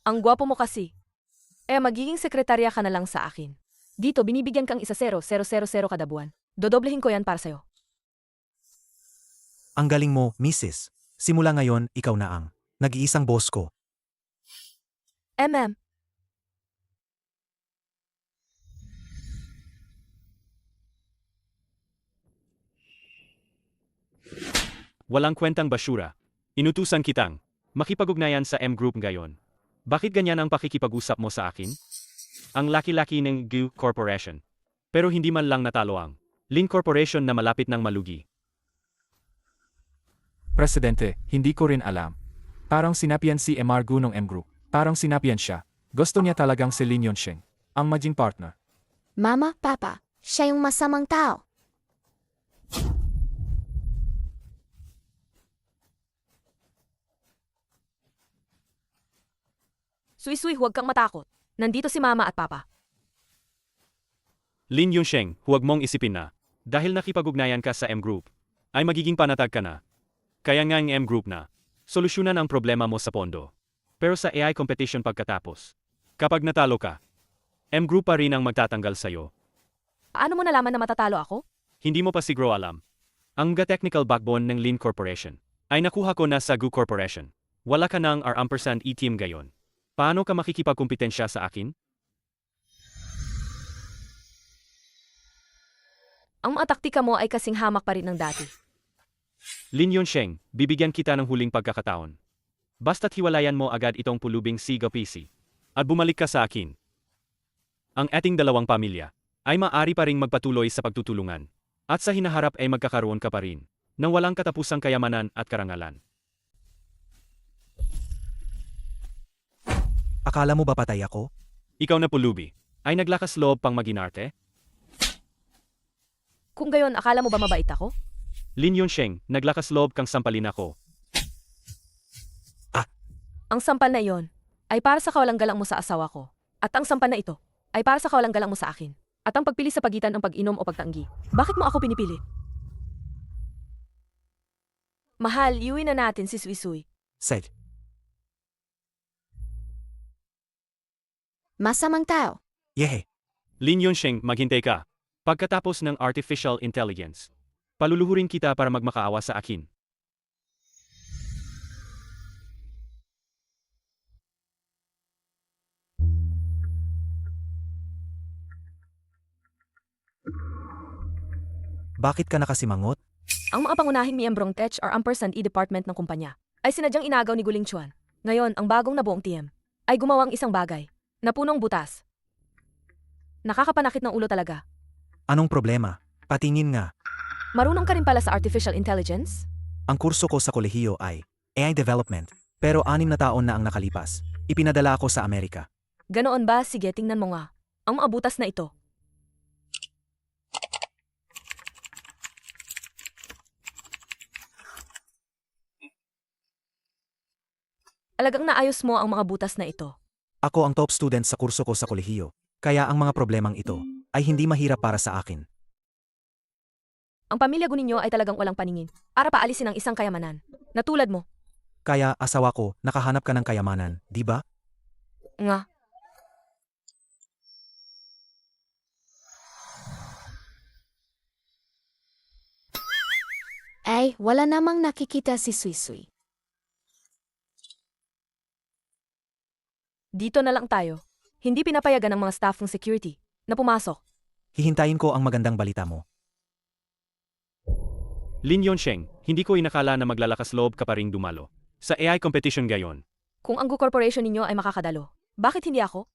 [SPEAKER 2] ang gwapo mo kasi. Magiging sekretarya ka na lang sa akin. Dito, binibigyan kang 1,000,000 kada buwan. Dodoblehin ko yan para sa'yo.
[SPEAKER 1] Ang galing mo, Mrs. Simula ngayon, ikaw na ang nag-iisang boss ko.
[SPEAKER 2] MM.
[SPEAKER 6] Walang kwentang basura. Inutusan kitang makipag-ugnayan sa M Group ngayon. Bakit ganyan ang pakikipag-usap mo sa akin? Ang laki-laki ng Gu Corporation. Pero hindi man lang natalo ang Lin Corporation na malapit ng malugi.
[SPEAKER 10] Presidente, hindi ko rin alam. Parang sinapian si Group ng M Group. Parang sinapian siya. Gusto niya talagang si Lin Yunsheng ang maging partner.
[SPEAKER 4] Mama, Papa, siya yung masamang tao.
[SPEAKER 2] Suisui, huwag kang matakot. Nandito si Mama at Papa.
[SPEAKER 6] Lin Yunsheng, huwag mong isipin na, dahil nakipag-ugnayan ka sa M Group, ay magiging panatag ka na. Kaya nga ang M Group na, solusyonan ang problema mo sa pondo. Pero sa AI competition pagkatapos, kapag natalo ka, M Group pa rin ang magtatanggal sa'yo.
[SPEAKER 2] Paano mo nalaman na matatalo ako?
[SPEAKER 6] Hindi mo pa siguro alam. Ang technical backbone ng Lin Corporation ay nakuha ko na sa Gu Corporation. Wala ka ng R&D team gayon. Paano ka makikipagkumpetensya sa akin?
[SPEAKER 2] Ang mga taktika mo ay kasing hamak pa rin ng dati.
[SPEAKER 6] Lin Yunsheng, bibigyan kita ng huling pagkakataon. Basta't hiwalayan mo agad itong pulubing Siga PC. At bumalik ka sa akin. Ang ating dalawang pamilya ay maaari pa ring magpatuloy sa pagtutulungan. At sa hinaharap ay magkakaroon ka pa rin ng walang katapusang kayamanan at karangalan.
[SPEAKER 1] Akala mo ba patay ako?
[SPEAKER 6] Ikaw na pulubi, ay naglakas loob pang maginarte?
[SPEAKER 2] Kung gayon, akala mo ba mabait ako?
[SPEAKER 6] Lin Yunsheng, naglakas loob kang sampalin ako.
[SPEAKER 2] Ang sampal na iyon ay para sa kawalang galang mo sa asawa ko. At ang sampal na ito ay para sa kawalang galang mo sa akin. At ang pagpili sa pagitan ng pag-inom o pagtanggi. Bakit mo ako pinipili? Mahal, iuwi na natin si Suisui.
[SPEAKER 1] Said.
[SPEAKER 4] Masamang tao.
[SPEAKER 1] Yehe.
[SPEAKER 6] Lin Yunsheng, maghintay ka. Pagkatapos ng artificial intelligence, paluluhurin kita para magmakaawa sa akin.
[SPEAKER 1] Bakit ka nakasimangot?
[SPEAKER 2] Ang mga pangunahing miyembrong Tech or & E department ng kumpanya ay sinadyang inagaw ni Guling Chuan. Ngayon, ang bagong nabuong TM ay gumawang isang bagay na punong butas. Nakakapanakit ng ulo talaga.
[SPEAKER 1] Anong problema? Patingin nga.
[SPEAKER 2] Marunong ka rin pala sa artificial intelligence?
[SPEAKER 1] Ang kurso ko sa kolehiyo ay AI Development. Pero 6 na taon na ang nakalipas. Ipinadala ako sa Amerika.
[SPEAKER 2] Ganoon ba? Sige, tingnan mo nga. Ang mga butas na ito. Alagang naayos mo ang mga butas na ito.
[SPEAKER 1] Ako ang top student sa kurso ko sa kolehiyo. Kaya ang mga problemang ito ay hindi mahirap para sa akin.
[SPEAKER 2] Ang pamilya Guninyo ay talagang walang paningin. Para paalisin ang isang kayamanan. Natulad mo.
[SPEAKER 1] Kaya asawa ko, nakahanap ka ng kayamanan, di ba?
[SPEAKER 2] Nga.
[SPEAKER 4] Ay, wala namang nakikita si Suisui.
[SPEAKER 2] Dito na lang tayo. Hindi pinapayagan ng mga staff ng security na pumasok.
[SPEAKER 1] Hihintayin ko ang magandang balita mo.
[SPEAKER 6] Lin Yunsheng, hindi ko inakala na maglalakas loob ka pa ring dumalo sa AI competition gayon.
[SPEAKER 2] Kung ang Gu Corporation ninyo ay makakadalo, bakit hindi ako?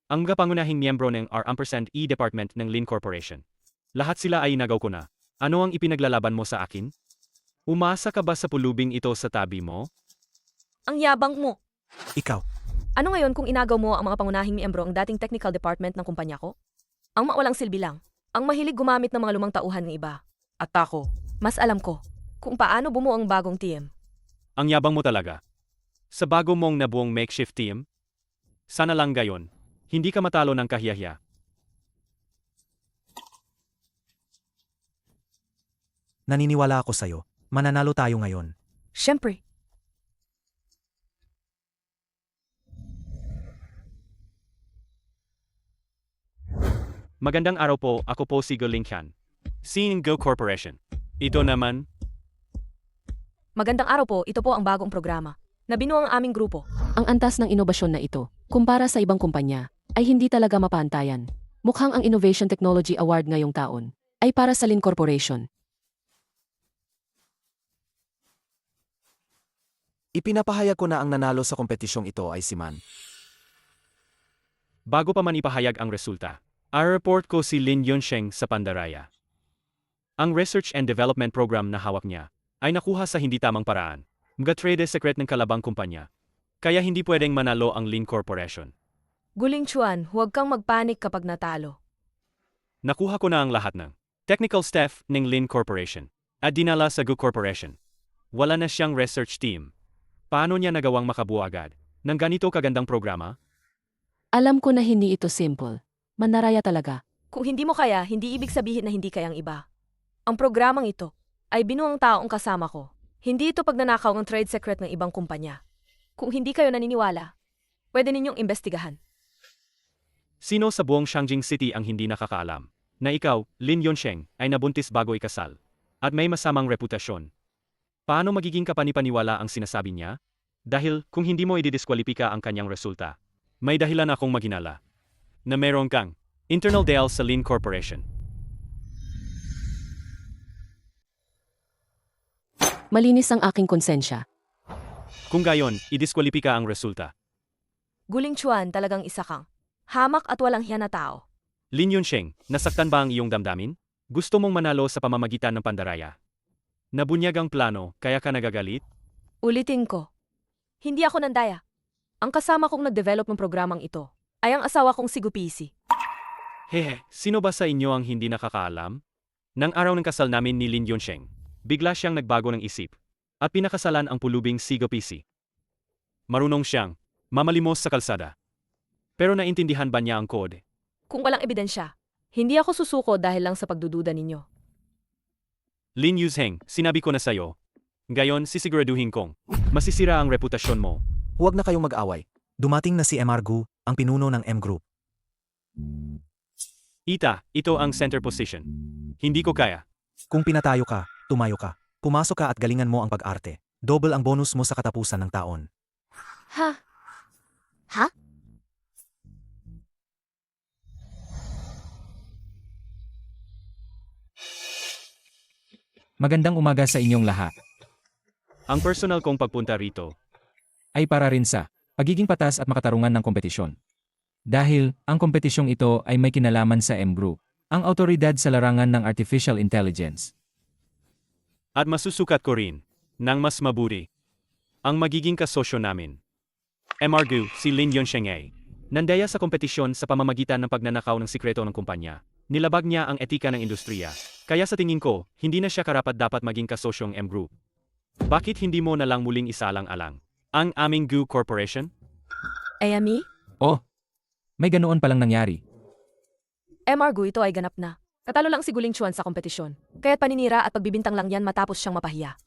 [SPEAKER 6] Ang mga pangunahing miyembro ng R&E department ng Lin Corporation. Lahat sila ay inagaw ko na. Ano ang ipinaglalaban mo sa akin? Umasa ka ba sa pulubing ito sa tabi mo?
[SPEAKER 2] Ang yabang mo.
[SPEAKER 1] Ikaw,
[SPEAKER 2] Ano ngayon kung inagaw mo ang mga pangunahing miyembro ang dating technical department ng kumpanya ko? Ang mawalang silbi lang. Ang mahilig gumamit ng mga lumang tauhan ng iba. At ako, mas alam ko kung paano bumuo ang bagong team.
[SPEAKER 6] Ang yabang mo talaga. Sa bago mong nabuong makeshift team? Sana lang gayon, hindi ka matalo ng kahiyahiya.
[SPEAKER 1] naniniwala ako sa'yo. Mananalo tayo ngayon.
[SPEAKER 2] Siyempre.
[SPEAKER 6] Magandang araw po, ako po si Go Linkhan. Seeing Go Corporation. Ito naman,
[SPEAKER 2] Magandang araw po, ito po ang bagong programa na binuo ang aming grupo.
[SPEAKER 8] Ang antas ng inobasyon na ito, kumpara sa ibang kumpanya, ay hindi talaga mapaantayan. Mukhang ang Innovation Technology Award ngayong taon ay para sa Lin Corporation.
[SPEAKER 5] Ipinapahayag ko na ang nanalo sa kompetisyong ito ay si Man.
[SPEAKER 6] bago pa man ipahayag ang resulta, report ko si Lin Yunsheng sa Pandaraya. Ang Research and Development Program na hawak niya ay nakuha sa hindi tamang paraan. Mga trade secret ng kalabang kumpanya. Kaya hindi pwedeng manalo ang Lin Corporation.
[SPEAKER 2] Guling Chuan, huwag kang magpanik kapag natalo.
[SPEAKER 6] Nakuha ko na ang lahat ng technical staff ng Lin Corporation at dinala sa Gu Corporation. Wala na siyang research team. Paano niya nagawang makabuo agad ng ganito kagandang programa?
[SPEAKER 8] Alam ko na hindi ito simple. Manaraya talaga.
[SPEAKER 2] Kung hindi mo kaya, hindi ibig sabihin na hindi kayang iba. Ang programang ito ay binuang taong kasama ko. Hindi ito pagnanakaw ng trade secret ng ibang kumpanya. Kung hindi kayo naniniwala, pwede ninyong imbestigahan.
[SPEAKER 6] Sino sa buong Shangjing City ang hindi nakakaalam na ikaw, Lin Yunsheng, ay nabuntis bago ikasal at may masamang reputasyon? Paano magiging kapanipaniwala ang sinasabi niya? Dahil kung hindi mo ididiskwalipika ang kanyang resulta, may dahilan akong maginala na meron kang internal deal sa Lin Corporation.
[SPEAKER 8] Malinis ang aking konsensya.
[SPEAKER 6] Kung gayon, idiskwalipika ang resulta.
[SPEAKER 2] Guling Chuan, talagang isa kang hamak at walang hiya na tao.
[SPEAKER 6] Lin Yunsheng, nasaktan ba ang iyong damdamin? Gusto mong manalo sa pamamagitan ng pandaraya? Nabunyag ang plano, kaya ka nagagalit?
[SPEAKER 2] Ulitin ko. Hindi ako nandaya. Ang kasama kong nag-develop ng programang ito ay ang asawa kong si Gupisi.
[SPEAKER 6] Hehe, sino ba sa inyo ang hindi nakakaalam? Nang araw ng kasal namin ni Lin Yunsheng, bigla siyang nagbago ng isip at pinakasalan ang pulubing si Gupisi. Marunong siyang mamalimos sa kalsada. Pero naintindihan ba niya ang kode?
[SPEAKER 2] Kung walang ebidensya, hindi ako susuko dahil lang sa pagdududa ninyo.
[SPEAKER 6] Lin Yuzheng, sinabi ko na sa'yo. Gayon, sisiguraduhin kong masisira ang reputasyon mo.
[SPEAKER 5] Huwag na kayong mag-away.
[SPEAKER 1] Dumating na si MR Gu, ang pinuno ng M Group.
[SPEAKER 6] Ita, ito ang center position. Hindi ko kaya.
[SPEAKER 1] Kung pinatayo ka, tumayo ka. Pumasok ka at galingan mo ang pag-arte. Double ang bonus mo sa katapusan ng taon.
[SPEAKER 4] Ha? Ha?
[SPEAKER 3] Magandang umaga sa inyong lahat.
[SPEAKER 6] Ang personal kong pagpunta rito
[SPEAKER 3] Ay para rin sa pagiging patas at makatarungan ng kompetisyon. Dahil ang kompetisyong ito ay may kinalaman sa M Group, ang autoridad sa larangan ng artificial intelligence.
[SPEAKER 6] at masusukat ko rin ng mas mabuti ang magiging kasosyo namin. MR si Lin Yunsheng ay nandaya sa kompetisyon sa pamamagitan ng pagnanakaw ng sikreto ng kumpanya. Nilabag niya ang etika ng industriya. Kaya sa tingin ko, hindi na siya karapat-dapat maging kasosyong M Group. Bakit hindi mo na lang muling isalang-alang ang aming Gu Corporation?
[SPEAKER 2] Ayami?
[SPEAKER 3] Oh, may ganoon palang nangyari.
[SPEAKER 2] MR ito ay ganap na. Katalo lang si Guling Chuan sa kompetisyon. Kaya't paninira at pagbibintang lang yan matapos siyang mapahiya.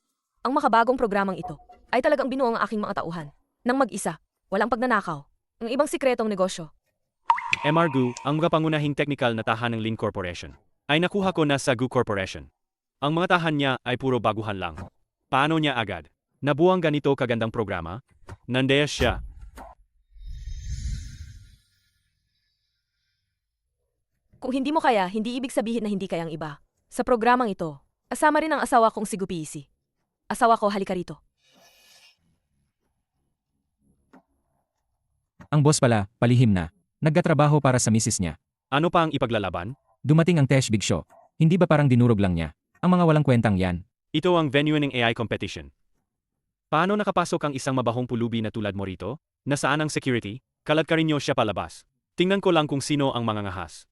[SPEAKER 2] Ang makabagong programang ito ay talagang binuo ang aking mga tauhan. Nang mag-isa, walang pagnanakaw. Ang ibang sikretong negosyo.
[SPEAKER 6] MR ang mga pangunahing technical na tahan ng Lin Corporation, ay nakuha ko na sa Gu Corporation. Ang mga tahan niya ay puro baguhan lang. Paano niya agad nabuang ganito kagandang programa? Nandeya siya.
[SPEAKER 2] Kung hindi mo kaya, hindi ibig sabihin na hindi kayang iba. Sa programang ito, kasama rin ang asawa kong si Gupisi. Asawa ko, halika rito.
[SPEAKER 3] Ang boss pala, palihim na. Nagkatrabaho para sa misis niya.
[SPEAKER 6] Ano pa ang ipaglalaban?
[SPEAKER 3] Dumating ang Tesh Big Show. Hindi ba parang dinurog lang niya? Ang mga walang kwentang yan.
[SPEAKER 6] Ito ang venue ng AI competition. Paano nakapasok ang isang mabahong pulubi na tulad mo rito? Nasaan ang security? Kalat ka rin niyo siya palabas. Tingnan ko lang kung sino ang mga ngahas.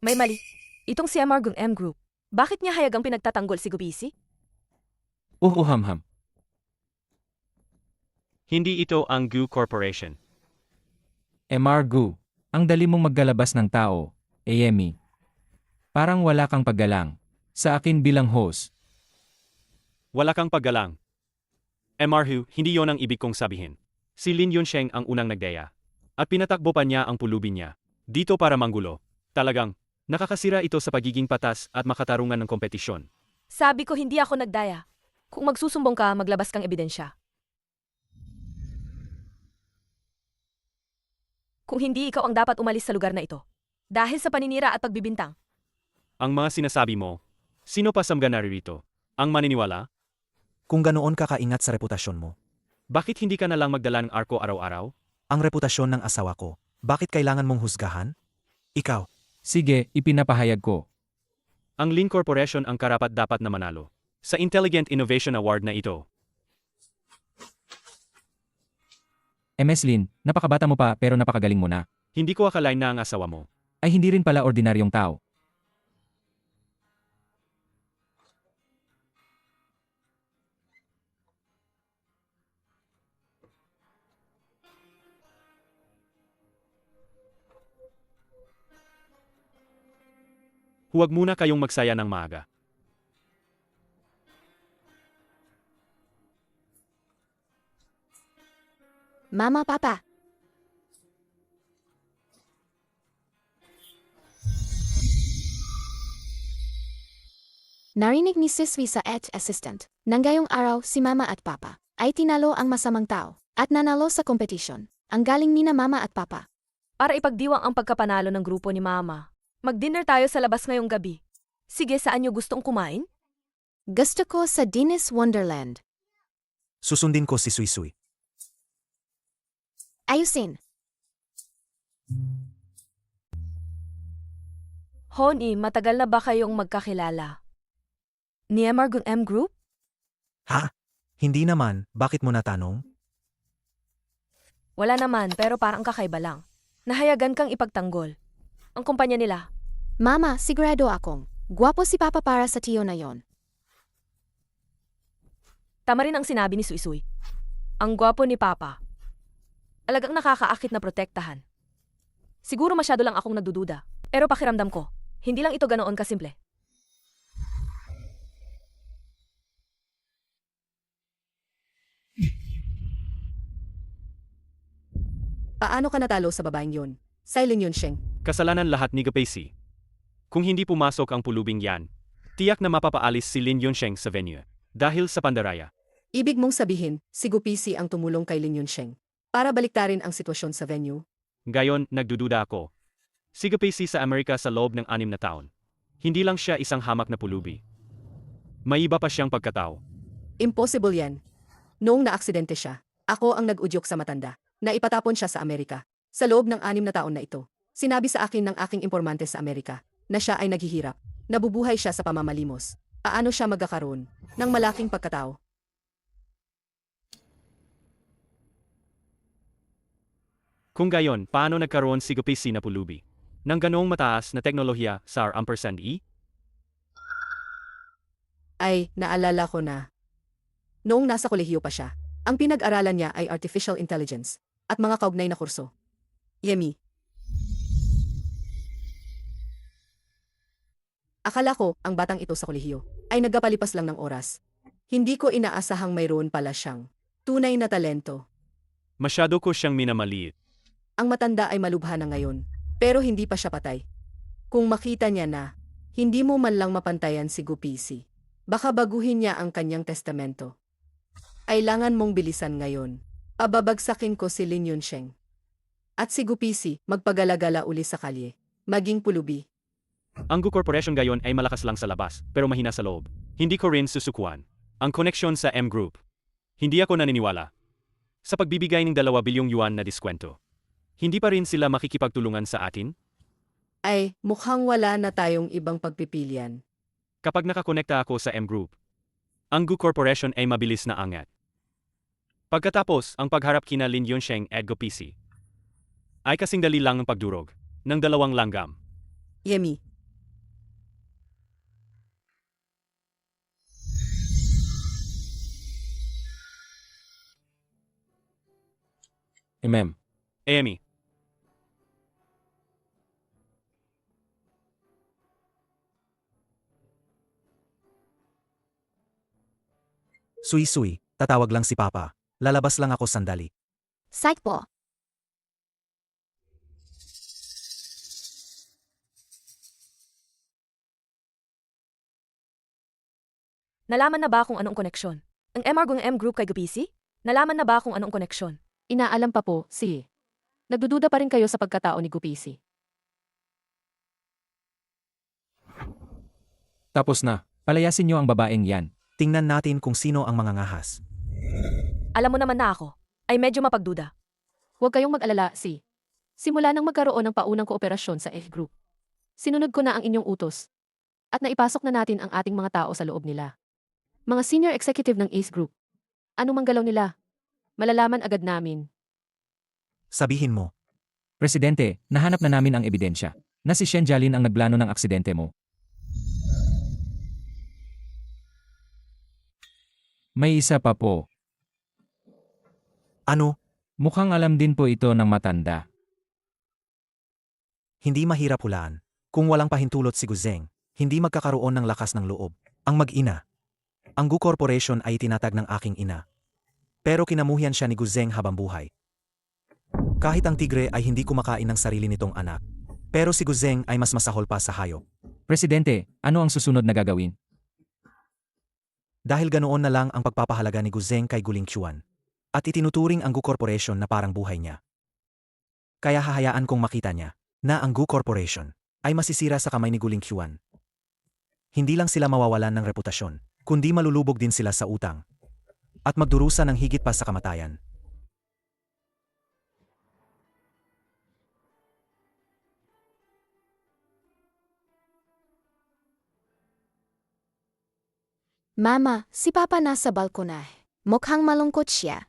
[SPEAKER 2] May mali. Itong si Amargung M Group. Bakit niya hayagang pinagtatanggol si Gupisi?
[SPEAKER 3] Ham.
[SPEAKER 6] Hindi ito ang Gu Corporation.
[SPEAKER 3] MR Gu, ang dali mong maggalabas ng tao, Ayemi. Parang wala kang paggalang. Sa akin bilang host.
[SPEAKER 6] Wala kang paggalang. MR hindi yon ang ibig kong sabihin. Si Lin Yunsheng ang unang nagdaya. At pinatakbo pa niya ang pulubi niya. Dito para manggulo. Talagang, nakakasira ito sa pagiging patas at makatarungan ng kompetisyon.
[SPEAKER 2] Sabi ko hindi ako nagdaya. Kung magsusumbong ka, maglabas kang ebidensya. Kung hindi, ikaw ang dapat umalis sa lugar na ito. Dahil sa paninira at pagbibintang.
[SPEAKER 6] Ang mga sinasabi mo, sino pa samga naririto? Ang maniniwala?
[SPEAKER 1] Kung ganoon ka kaingat sa reputasyon mo.
[SPEAKER 6] Bakit hindi ka na lang magdala ng arko araw-araw?
[SPEAKER 1] Ang reputasyon ng asawa ko. Bakit kailangan mong husgahan? Ikaw.
[SPEAKER 3] Sige, ipinapahayag ko.
[SPEAKER 6] Ang Lin Corporation ang karapat-dapat na manalo sa Intelligent Innovation Award na ito.
[SPEAKER 3] MS Lin, napakabata mo pa pero napakagaling mo na.
[SPEAKER 6] Hindi ko akalain na ang asawa mo
[SPEAKER 3] Ay hindi rin pala ordinaryong tao.
[SPEAKER 6] Huwag muna kayong magsaya ng maaga.
[SPEAKER 4] Mama, Papa. Narinig ni Siswi sa edge assistant. Nang gayong araw si Mama at Papa ay tinalo ang masamang tao at nanalo sa kompetisyon. Ang galing nina Mama at Papa.
[SPEAKER 2] Para ipagdiwang ang pagkapanalo ng grupo ni Mama, mag-dinner tayo sa labas ngayong gabi. Sige, saan niyo gustong kumain?
[SPEAKER 4] Gusto ko sa Dinis Wonderland.
[SPEAKER 1] Susundin ko si Suy-Suy.
[SPEAKER 4] Ayusin.
[SPEAKER 2] Honey, matagal na ba kayong magkakilala? Ni Emargung M Group?
[SPEAKER 1] Ha? Hindi naman, bakit mo natanong?
[SPEAKER 2] Wala naman, pero parang kakaiba lang. Nahayagan kang ipagtanggol. Ang kumpanya nila.
[SPEAKER 4] Mama, sigurado akong gwapo si Papa para sa tiyo na yon.
[SPEAKER 2] Tama rin ang sinabi ni Suy-Suy. Ang gwapo ni Papa. Alagang nakakaakit na protektahan. Siguro masyado lang akong nagdududa. Pero pakiramdam ko, hindi lang ito ganoon kasimple.
[SPEAKER 7] Paano ka natalo sa babaeng yon? Sa Lin Yunsheng.
[SPEAKER 6] Kasalanan lahat ni Gapesi. Kung hindi pumasok ang pulubing yan, tiyak na mapapaalis si Lin Yunsheng sa venue. Dahil sa pandaraya.
[SPEAKER 7] Ibig mong sabihin, si Gupisi ang tumulong kay Lin Yunsheng para baliktarin ang sitwasyon sa venue?
[SPEAKER 6] Gayon, nagdududa ako. Si Gapesi sa Amerika sa loob ng 6 na taon. Hindi lang siya isang hamak na pulubi. May iba pa siyang pagkatao.
[SPEAKER 7] Impossible yan. Noong naaksidente siya, ako ang nag-udyok sa matanda na ipatapon siya sa Amerika. Sa loob ng 6 na taon na ito, sinabi sa akin ng aking impormante sa Amerika na siya ay naghihirap. Nabubuhay siya sa pamamalimos. Paano siya magkakaroon ng malaking pagkatao?
[SPEAKER 6] Kung gayon, paano nagkaroon si Gapesi na pulubi? Nang ganoong mataas na teknolohiya sa R&E?
[SPEAKER 7] Ay, naalala ko na. Noong nasa kolehiyo pa siya, ang pinag-aralan niya ay artificial intelligence at mga kaugnay na kurso. Yemi. Akala ko, ang batang ito sa kolehiyo ay nagpapalipas lang ng oras. Hindi ko inaasahang mayroon pala siyang tunay na talento.
[SPEAKER 6] Masyado ko siyang minamaliit.
[SPEAKER 7] Ang matanda ay malubha na ngayon, pero hindi pa siya patay. Kung makita niya na, hindi mo man lang mapantayan si Gupisi. Baka baguhin niya ang kanyang testamento. Kailangan mong bilisan ngayon. Pababagsakin ko si Lin Yunsheng. At si Gupisi, magpagalagala uli sa kalye. Maging pulubi.
[SPEAKER 6] Ang Gu Corporation gayon ay malakas lang sa labas, pero mahina sa loob. Hindi ko rin susukuan ang koneksyon sa M Group. Hindi ako naniniwala sa pagbibigay ng 2 bilyong yuan na diskwento. Hindi pa rin sila makikipagtulungan sa atin?
[SPEAKER 7] Ay, mukhang wala na tayong ibang pagpipilian.
[SPEAKER 6] Kapag nakakonekta ako sa M Group, ang Gu Corporation ay mabilis na angat. Pagkatapos, ang pagharap kina Lin Yunsheng at Gupisi ay kasing dali lang ang pagdurog ng 2 langgam.
[SPEAKER 7] Yemi.
[SPEAKER 3] Ma'am.
[SPEAKER 6] Amy.
[SPEAKER 1] Suy-Suy, tatawag lang si Papa. Lalabas lang ako sandali.
[SPEAKER 4] Psych po.
[SPEAKER 2] Nalaman na ba kung anong koneksyon? Ang Emargung M Group kay Gupisi? Nalaman na ba kung anong koneksyon?
[SPEAKER 8] Inaalam pa po, si. Nagdududa pa rin kayo sa pagkatao ni Gupisi.
[SPEAKER 3] Tapos na, palayasin niyo ang babaeng yan.
[SPEAKER 1] Tingnan natin kung sino ang mga ngahas.
[SPEAKER 2] Alam mo naman na ako, ay medyo mapagduda.
[SPEAKER 8] Huwag kayong mag-alala, si. Simula nang magkaroon ng paunang kooperasyon sa F Group. Sinunod ko na ang inyong utos. At naipasok na natin ang ating mga tao sa loob nila. Mga senior executive ng Ace Group. Anong manggalaw nila? Malalaman agad namin.
[SPEAKER 1] Sabihin mo,
[SPEAKER 3] Presidente, nahanap na namin ang ebidensya na si Shen Jialin ang nagplano ng aksidente mo. May isa pa po.
[SPEAKER 1] ano,
[SPEAKER 3] Mukhang alam din po ito ng matanda.
[SPEAKER 1] hindi mahirap hulaan. Kung walang pahintulot si Guzeng, hindi magkakaroon ng lakas ng loob. Ang mag-ina. Ang Gu Corporation ay tinatag ng aking ina. Pero kinamuhian siya ni Gu Zeng habang buhay. Kahit ang tigre ay hindi kumakain ng sarili nitong anak. Pero si Gu Zeng ay mas masahol pa sa hayop.
[SPEAKER 3] Presidente, ano ang susunod na gagawin?
[SPEAKER 1] Dahil ganoon na lang ang pagpapahalaga ni Gu Zeng kay Guling Chuan. At itinuturing ang Gu Corporation na parang buhay niya. Kaya hahayaan kong makita niya na ang Gu Corporation ay masisira sa kamay ni Guling Chuan. Hindi lang sila mawawalan ng reputasyon, kundi malulubog din sila sa utang. At magdurusa ng higit pa sa kamatayan.
[SPEAKER 4] Mama, si Papa nasa balkona. Mukhang malungkot siya.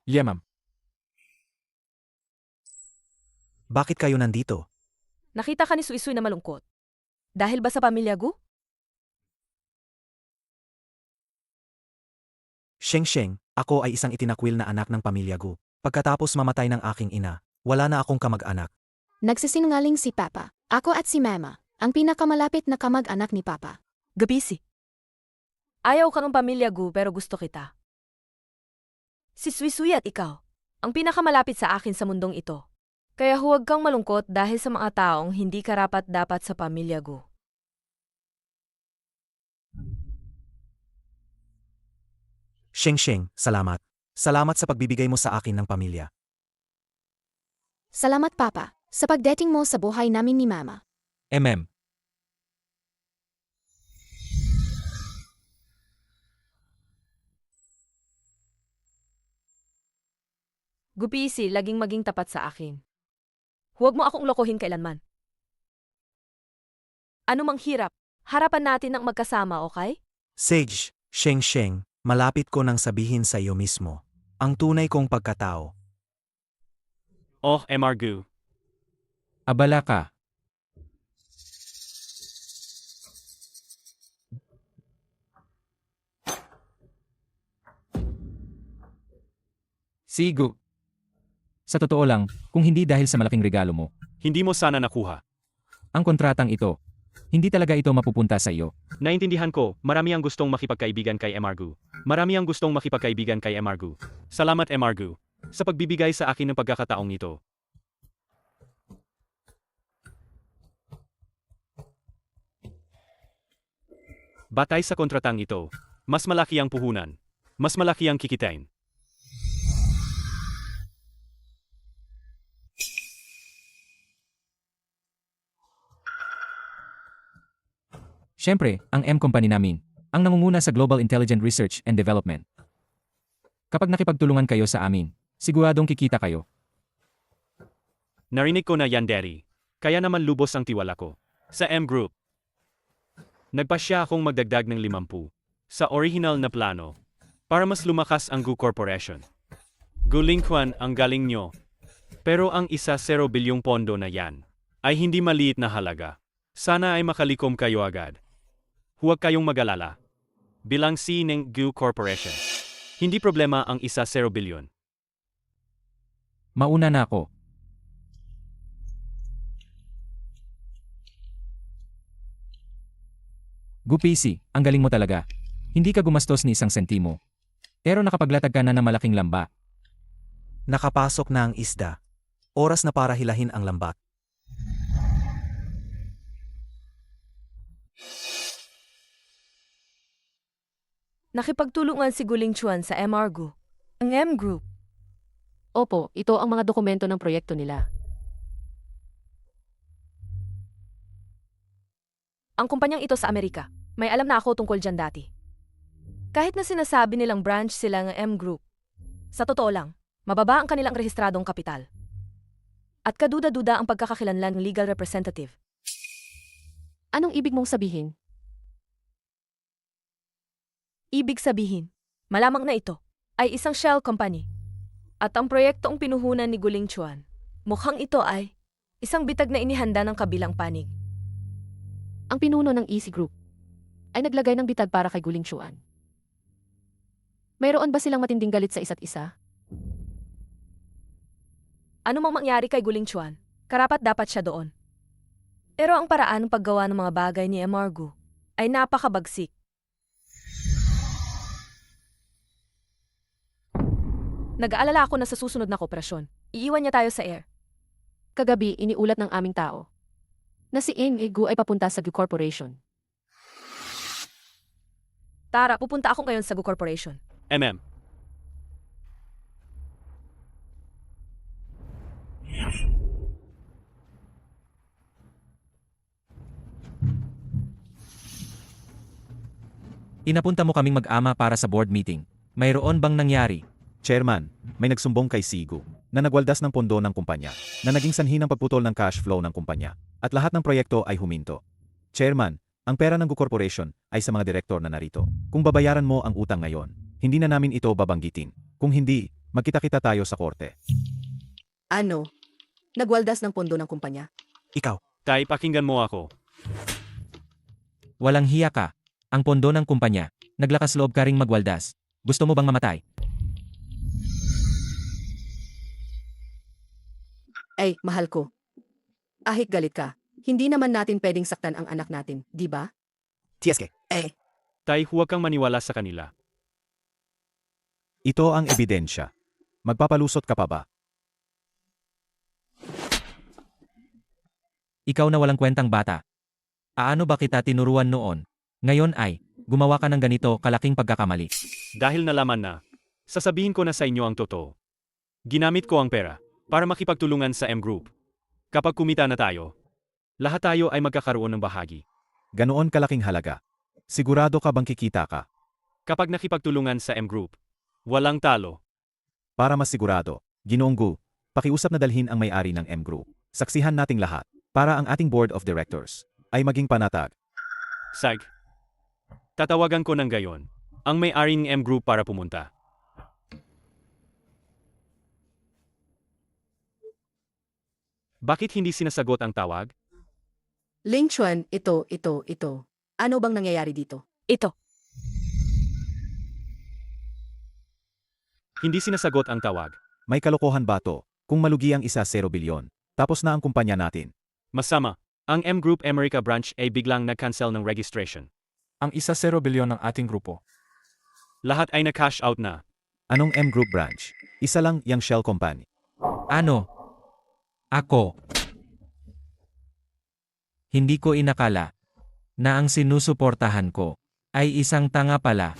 [SPEAKER 10] Yeah, ma'am.
[SPEAKER 1] Bakit kayo nandito?
[SPEAKER 2] Nakita ka ni Suisoy na malungkot. Dahil ba sa pamilya Gu?
[SPEAKER 1] Sheng, ako ay isang itinakwil na anak ng pamilya Gu. Pagkatapos mamatay ng aking ina, wala na akong kamag-anak.
[SPEAKER 4] Nagsisinungaling si Papa. Ako at si Mama, ang pinakamalapit na kamag-anak ni Papa.
[SPEAKER 2] Gapisi. Ayaw ka ng pamilya Gu pero gusto kita. Si Suisoy at ikaw, ang pinakamalapit sa akin sa mundong ito. Kaya huwag kang malungkot dahil sa mga taong hindi karapat-dapat sa pamilya Gu.
[SPEAKER 1] Sheng, salamat. Salamat sa pagbibigay mo sa akin ng pamilya.
[SPEAKER 4] Salamat Papa, sa pagdating mo sa buhay namin ni Mama.
[SPEAKER 2] Gupisi, laging maging tapat sa akin. Huwag mo akong lokohin kailanman. Ano mang hirap, harapan natin ng magkasama, okay?
[SPEAKER 1] Sage, Sheng, malapit ko nang sabihin sa iyo mismo. Ang tunay kong pagkatao.
[SPEAKER 6] Oh, MR Gu.
[SPEAKER 3] Abala ka. Sigo. Sa totoo lang, kung hindi dahil sa malaking regalo mo,
[SPEAKER 6] Hindi mo sana nakuha.
[SPEAKER 3] ang kontratang ito, hindi talaga ito mapupunta sa iyo.
[SPEAKER 6] Naintindihan ko, marami ang gustong makipagkaibigan kay MR Gu. Marami ang gustong makipagkaibigan kay MR Gu. Salamat MR Gu sa pagbibigay sa akin ng pagkakataong ito. Batay sa kontratang ito, mas malaki ang puhunan. Mas malaki ang kikitain.
[SPEAKER 3] Siyempre, ang M Company namin, ang nangunguna sa Global Intelligent Research and Development. Kapag nakipagtulungan kayo sa amin, siguradong kikita kayo.
[SPEAKER 6] Narinig ko na yan, Derry. Kaya naman lubos ang tiwala ko. Sa M Group. Nagpasya akong magdagdag ng 50 sa original na plano para mas lumakas ang Gu Corporation. Gulingkwan ang galing nyo. Pero ang isa 0 bilyong pondo na yan ay hindi maliit na halaga. Sana ay makalikom kayo agad. Huwag kayong mag-alala. Bilang C ng Gu Corporation. Hindi problema ang isa 0 bilyon.
[SPEAKER 3] Mauna na ako. Gupisi, ang galing mo talaga. Hindi ka gumastos ni isang sentimo. Pero nakapaglatag ka na ng malaking lamba.
[SPEAKER 1] Nakapasok na ang isda. Oras na para hilahin ang lambat.
[SPEAKER 2] Nakipagtulungan si Guling Chuan sa MR Gu. Ang M Group.
[SPEAKER 8] Opo, ito ang mga dokumento ng proyekto nila.
[SPEAKER 2] Ang kumpanyang ito sa Amerika. May alam na ako tungkol dyan dati. Kahit na sinasabi nilang branch sila ng M Group, sa totoo lang, mababa ang kanilang rehistradong kapital. At kaduda-duda ang pagkakakilanlan ng legal representative.
[SPEAKER 8] Anong ibig mong sabihin?
[SPEAKER 2] Ibig sabihin, malamang na ito ay isang shell company. At ang proyektong pinuhunan ni Guling Chuan, mukhang ito ay isang bitag na inihanda ng kabilang panig.
[SPEAKER 8] Ang pinuno ng Easy Group ay naglagay ng bitag para kay Guling Chuan.
[SPEAKER 9] Mayroon ba silang matinding galit sa isa't isa?
[SPEAKER 2] Ano mang mangyari kay Guling Chuan, karapat dapat siya doon. Pero ang paraan ng paggawa ng mga bagay ni Emargu ay napakabagsik. Nag-aalala ako na sa susunod na kooperasyon, iiwan niya tayo sa air.
[SPEAKER 9] Kagabi, iniulat ng aming tao na si Ing Gu ay papunta sa Gu Corporation.
[SPEAKER 2] Tara, pupunta ako ngayon sa Gu Corporation.
[SPEAKER 6] MM.
[SPEAKER 3] Inapunta mo kaming mag-ama para sa board meeting. Mayroon bang nangyari?
[SPEAKER 1] Chairman, may nagsumbong kay Sigu na nagwaldas ng pondo ng kumpanya, na naging sanhi ng pagputol ng cash flow ng kumpanya, at lahat ng proyekto ay huminto. Chairman, ang pera ng Gu Corporation ay sa mga direktor na narito. Kung babayaran mo ang utang ngayon, hindi na namin ito babanggitin. Kung hindi, magkita-kita tayo sa korte.
[SPEAKER 7] Ano? Nagwaldas ng pondo ng kumpanya?
[SPEAKER 1] Ikaw,
[SPEAKER 6] Tay, pakinggan mo ako.
[SPEAKER 3] Walang hiya ka. Ang pondo ng kumpanya. Naglakas loob ka ring magwaldas. Gusto mo bang mamatay?
[SPEAKER 7] Ay, mahal ko. Ahik galit ka. Hindi naman natin pwedeng saktan ang anak natin, di ba?
[SPEAKER 1] TSK.
[SPEAKER 6] Tay, huwag kang maniwala sa kanila.
[SPEAKER 1] Ito ang ebidensya. Magpapalusot ka pa ba?
[SPEAKER 3] Ikaw na walang kwentang bata. Aano ba kita tinuruan noon? Ngayon ay, gumawa ka ng ganito kalaking pagkakamali.
[SPEAKER 6] Dahil nalaman na, sasabihin ko na sa inyo ang totoo. Ginamit ko ang pera para makipagtulungan sa M Group. Kapag kumita na tayo, lahat tayo ay magkakaroon ng bahagi.
[SPEAKER 1] Ganoon kalaking halaga. Sigurado ka bang kikita ka?
[SPEAKER 6] Kapag nakipagtulungan sa M Group, walang talo.
[SPEAKER 1] Para mas sigurado, Ginoong Gu, pakiusap na dalhin ang may-ari ng M Group. Saksihan nating lahat, para ang ating board of directors ay maging panatag.
[SPEAKER 6] Sag. Tatawagan ko ng gayon ang may-ari ng M Group para pumunta. Bakit hindi sinasagot ang tawag?
[SPEAKER 7] Ling Chuan, ito. Ano bang nangyayari dito?
[SPEAKER 2] Ito,
[SPEAKER 6] Hindi sinasagot ang tawag.
[SPEAKER 1] May kalokohan ba to? Kung malugi ang 1 bilyon, tapos na ang kumpanya natin.
[SPEAKER 6] Masama, ang M Group America branch ay biglang nag-cancel ng registration.
[SPEAKER 10] Ang 1 bilyon ng ating grupo.
[SPEAKER 6] Lahat ay na-cash out na.
[SPEAKER 1] Anong M Group branch? Isa lang yung shell company.
[SPEAKER 3] Ano? Ako. Hindi ko inakala na ang sinusuportahan ko ay isang tanga pala.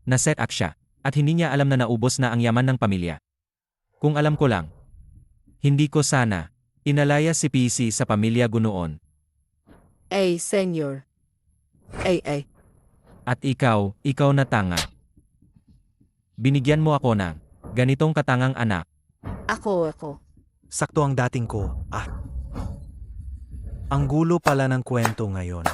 [SPEAKER 3] Na-set up siya at hindi niya alam na naubos na ang yaman ng pamilya. Kung alam ko lang, hindi ko sana inalaya si PC sa pamilya gunoon.
[SPEAKER 7] Ay, senyor. Ay.
[SPEAKER 3] At ikaw na tanga. Binigyan mo ako ng ganitong katangang anak.
[SPEAKER 7] Ako.
[SPEAKER 1] Sakto ang dating ko. Ang gulo pala ng kwento ngayon.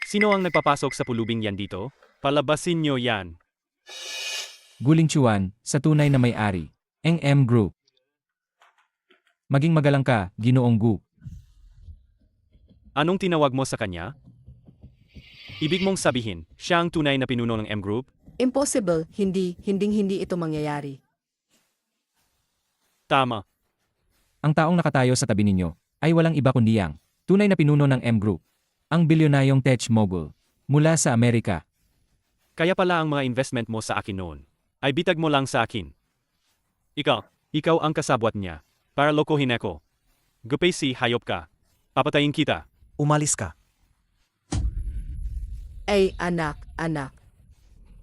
[SPEAKER 6] Sino ang nagpapasok sa pulubing yan dito? Palabasin nyo yan.
[SPEAKER 3] Guling Chuan, sa tunay na may-ari, ang M Group. Maging magalang ka, Ginoong Gu.
[SPEAKER 6] Anong tinawag mo sa kanya? Ibig mong sabihin, siya ang tunay na pinuno ng M Group?
[SPEAKER 7] Impossible, hindi ito mangyayari.
[SPEAKER 6] Tama.
[SPEAKER 3] Ang taong nakatayo sa tabi ninyo ay walang iba kundi ang tunay na pinuno ng M Group, ang bilyonayong tech mogul mula sa Amerika.
[SPEAKER 6] Kaya pala ang mga investment mo sa akin noon ay bitag mo lang sa akin. Ikaw ang kasabwat niya para lokohin ako. Gupesi, hayop ka. Papatayin kita.
[SPEAKER 1] Umalis ka.
[SPEAKER 7] Ay, anak.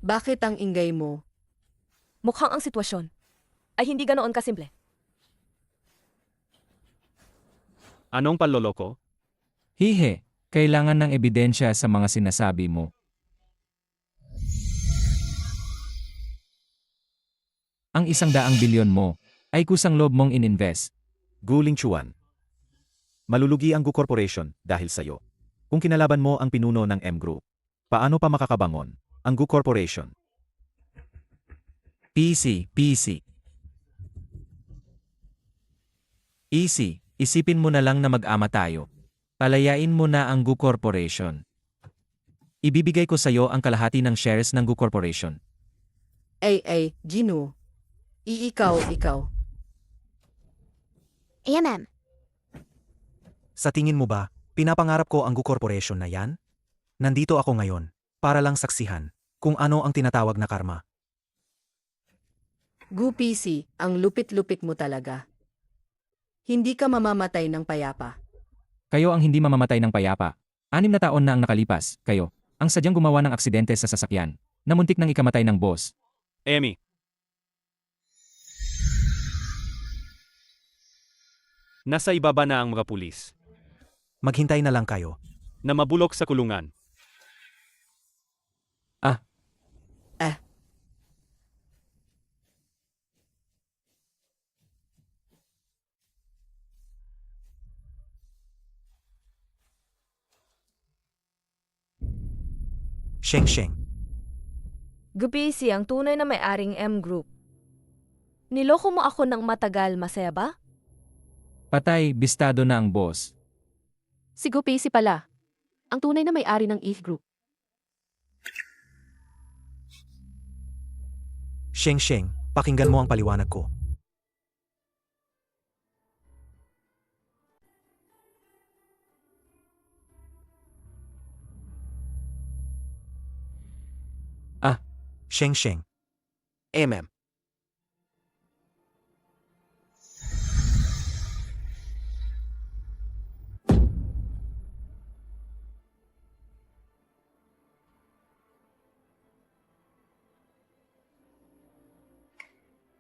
[SPEAKER 7] Bakit ang ingay mo?
[SPEAKER 2] mukhang ang sitwasyon ay hindi ganoon kasimple.
[SPEAKER 6] Anong panloloko?
[SPEAKER 3] Hihe, kailangan ng ebidensya sa mga sinasabi mo. Ang 100 bilyon mo ay kusang loob mong ininvest.
[SPEAKER 1] Guling Chuan. Malulugi ang Gu Corporation dahil sa'yo. Kung kinalaban mo ang pinuno ng M Group, paano pa makakabangon ang Gu Corporation?
[SPEAKER 3] PC. Easy, isipin mo na lang na mag-ama tayo. Palayain mo na ang Gu Corporation. Ibibigay ko sa iyo ang kalahati ng shares ng Gu Corporation.
[SPEAKER 7] Ay, Gino. Ikaw.
[SPEAKER 4] AMM.
[SPEAKER 1] Sa tingin mo ba, pinapangarap ko ang Gu Corporation na yan? Nandito ako ngayon, para lang saksihan, kung ano ang tinatawag na karma.
[SPEAKER 7] Gu PC, ang lupit-lupit mo talaga. Hindi ka mamamatay ng payapa.
[SPEAKER 3] Kayo ang hindi mamamatay ng payapa. 6 na taon na ang nakalipas, kayo, ang sadyang gumawa ng aksidente sa sasakyan, na muntik nang ikamatay ng boss.
[SPEAKER 6] Amy. Nasa ibaba na ang mga pulis
[SPEAKER 1] Maghintay na lang kayo.
[SPEAKER 6] na mabulok sa kulungan.
[SPEAKER 1] Sheng.
[SPEAKER 2] Gupisi ang tunay na may-aring M Group. Niloko mo ako ng matagal, masaya ba?
[SPEAKER 3] Patay, bistado na ang boss.
[SPEAKER 8] Si Gu Pacey pala. Ang tunay na may-ari ng ETH Group.
[SPEAKER 1] Sheng, pakinggan mo ang paliwanag ko. Sheng.
[SPEAKER 5] MM.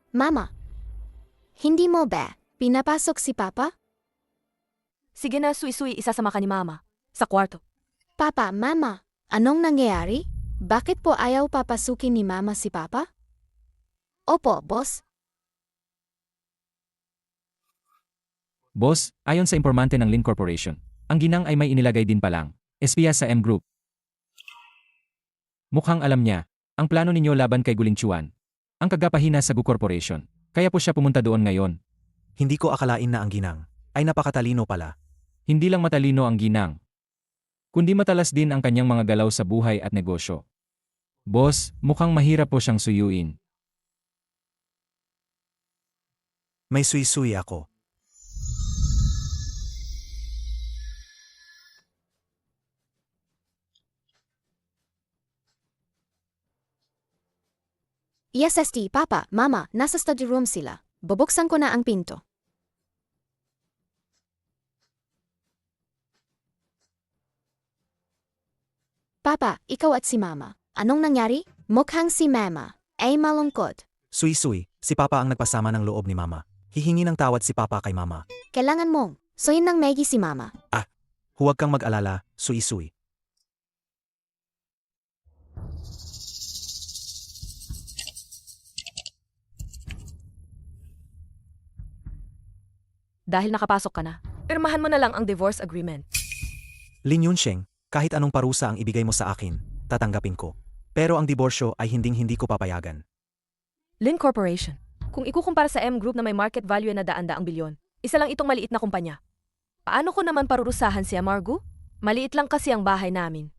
[SPEAKER 4] Mama. Hindi mo ba pinapasok si Papa?
[SPEAKER 2] Sige na, suy-suy, isasama ka ni Mama. Sa kwarto.
[SPEAKER 4] Papa, Mama, anong nangyayari? Bakit po ayaw papasukin ni Mama si Papa? Opo, boss.
[SPEAKER 3] Boss, ayon sa impormante ng Lin Corporation, ang ginang ay may inilagay din palang espiya sa M Group. Mukhang alam niya ang plano ninyo laban kay Guling Chuan, ang kagapahina sa Gu Corporation. Kaya po siya pumunta doon ngayon.
[SPEAKER 1] Hindi ko akalain na ang ginang ay napakatalino pala.
[SPEAKER 3] Hindi lang matalino ang ginang, kundi matalas din ang kanyang mga galaw sa buhay at negosyo. Boss, mukhang mahirap po siyang suyuin.
[SPEAKER 1] May suy ako.
[SPEAKER 4] Yes, ST, Papa, Mama, nasa study room sila. Bubuksan ko na ang pinto. Papa, ikaw at si Mama. Anong nangyari? Mukhang si Mama ay malungkot.
[SPEAKER 1] Suy, si Papa ang nagpasama ng loob ni Mama. Hihingi ng tawad si Papa kay Mama.
[SPEAKER 4] Kailangan mong suyin ng Maggie si Mama.
[SPEAKER 1] Huwag kang mag-alala, suy.
[SPEAKER 2] Dahil nakapasok ka na, pirmahan mo na lang ang divorce agreement.
[SPEAKER 1] Lin Yunsheng, kahit anong parusa ang ibigay mo sa akin, tatanggapin ko. Pero ang diborsyo ay hindi ko papayagan.
[SPEAKER 2] Lin Corporation. Kung ikukumpara sa M Group na may market value na daan-daang bilyon, isa lang itong maliit na kumpanya. Paano ko naman parurusahan si Amargu? Maliit lang kasi ang bahay namin.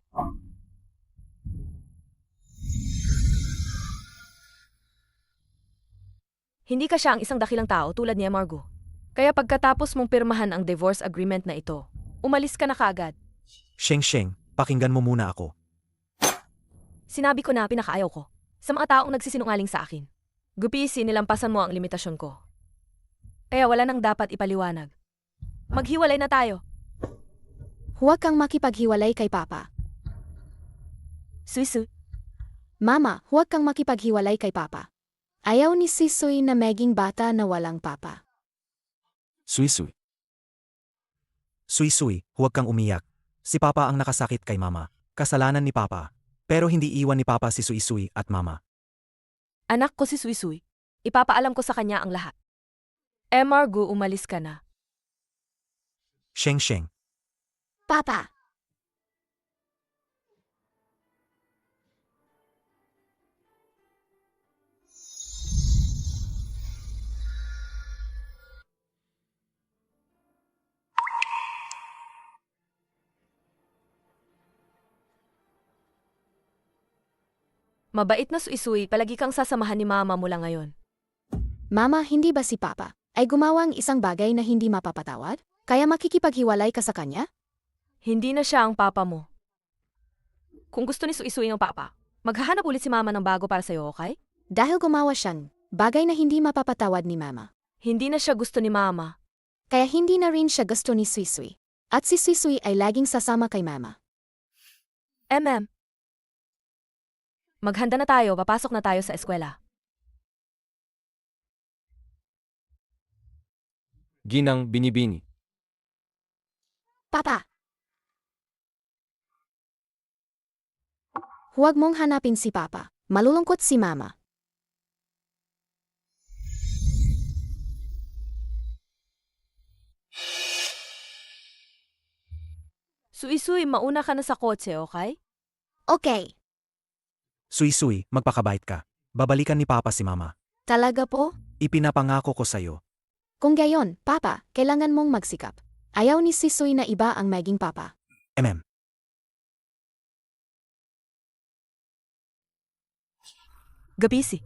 [SPEAKER 2] Hindi ka siya ang isang dakilang tao tulad ni Amargu. Kaya pagkatapos mong pirmahan ang divorce agreement na ito, umalis ka na kaagad.
[SPEAKER 1] Sheng, pakinggan mo muna ako.
[SPEAKER 2] Sinabi ko na pinakaayaw ko sa mga taong nagsisinungaling sa akin. Gupisi, nilampasan mo ang limitasyon ko. Kaya wala nang dapat ipaliwanag. Maghiwalay na tayo.
[SPEAKER 4] Huwag kang makipaghiwalay kay Papa.
[SPEAKER 2] Suisu.
[SPEAKER 4] Mama, huwag kang makipaghiwalay kay Papa. Ayaw ni Sisoy na maging bata na walang Papa.
[SPEAKER 1] Suy. Suy, huwag kang umiyak. Si Papa ang nakasakit kay Mama. Kasalanan ni Papa. Pero hindi iwan ni Papa si Suy at Mama.
[SPEAKER 2] Anak ko si Suisuy. Ipapaalam ko sa kanya ang lahat. Emargu, umalis ka na.
[SPEAKER 1] Sheng.
[SPEAKER 4] Papa!
[SPEAKER 2] Mabait na Suisui, palagi kang sasamahan ni mama mula ngayon.
[SPEAKER 4] Mama, hindi ba si Papa ay gumawang isang bagay na hindi mapapatawad? Kaya makikipaghiwalay ka sa kanya?
[SPEAKER 2] Hindi na siya ang papa mo. Kung gusto ni Suisui ng papa, maghahanap ulit si mama ng bago para sa'yo, okay?
[SPEAKER 4] Dahil gumawa siyang bagay na hindi mapapatawad ni Mama.
[SPEAKER 2] Hindi na siya gusto ni mama.
[SPEAKER 4] Kaya hindi na rin siya gusto ni Suisui. At si Suisui ay laging sasama kay Mama.
[SPEAKER 2] Maghanda na tayo, papasok na tayo sa eskwela.
[SPEAKER 3] Ginang binibini.
[SPEAKER 4] Papa! Huwag mong hanapin si Papa. Malulungkot si Mama.
[SPEAKER 2] Suisui, mauna ka na sa kotse, okay?
[SPEAKER 4] Okay.
[SPEAKER 1] Suisui, magpakabait ka. Babalikan ni Papa si Mama.
[SPEAKER 4] Talaga po?
[SPEAKER 1] Ipinapangako ko sa'yo.
[SPEAKER 4] Kung gayon, Papa, kailangan mong magsikap. Ayaw ni Suisui na iba ang maging Papa.
[SPEAKER 2] Gabisi.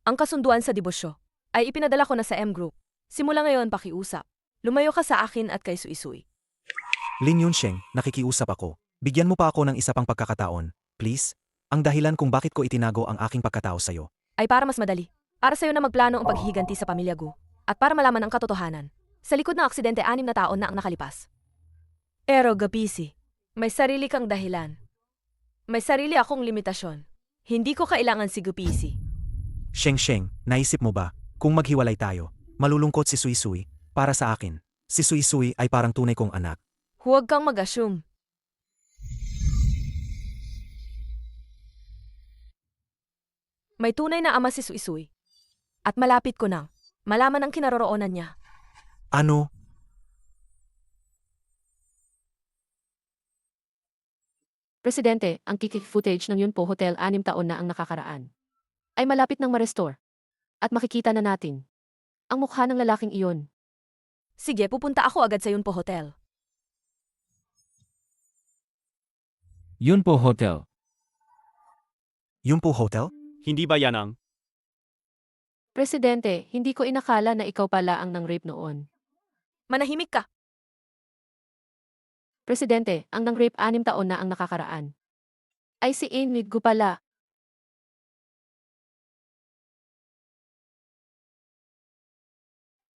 [SPEAKER 2] Ang kasunduan sa debosyo ay ipinadala ko na sa M Group. Simula ngayon, pakiusap. Lumayo ka sa akin at kay Suisui.
[SPEAKER 1] Lin Yunsheng, nakikiusap ako. Bigyan mo pa ako ng isa pang pagkakataon, please. Ang dahilan kung bakit ko itinago ang aking pagkatao sa'yo.
[SPEAKER 2] Ay para mas madali. Para sa'yo na magplano ang paghihiganti sa pamilya Gu. At para malaman ang katotohanan. Sa likod ng aksidente, 6 na taon na ang nakalipas. Pero Gabisi, may sarili kang dahilan. May sarili akong limitasyon. Hindi ko kailangan si Gupisi.
[SPEAKER 1] Sheng, naisip mo ba, kung maghiwalay tayo, malulungkot si Suisui, para sa akin, si Suisui ay parang tunay kong anak.
[SPEAKER 2] Huwag kang mag-assume. May tunay na ama si Suisui. At malapit ko nang malaman ang kinaroroonan niya.
[SPEAKER 1] Ano?
[SPEAKER 8] Presidente, ang kikik footage ng Yunpo Hotel 6 taon na ang nakakaraan. Ay malapit nang ma-restore. At makikita na natin ang mukha ng lalaking iyon.
[SPEAKER 2] Sige, pupunta ako agad sa Yunpo Hotel.
[SPEAKER 3] Yunpo Hotel.
[SPEAKER 1] Yung po hotel?
[SPEAKER 6] Hindi ba yan ang?
[SPEAKER 8] Presidente, hindi ko inakala na ikaw pala ang nang-rape noon.
[SPEAKER 2] Manahimik ka.
[SPEAKER 8] Presidente, ang nang-rape 6 taon na ang nakakaraan. Ay si Ainwig Gu pala.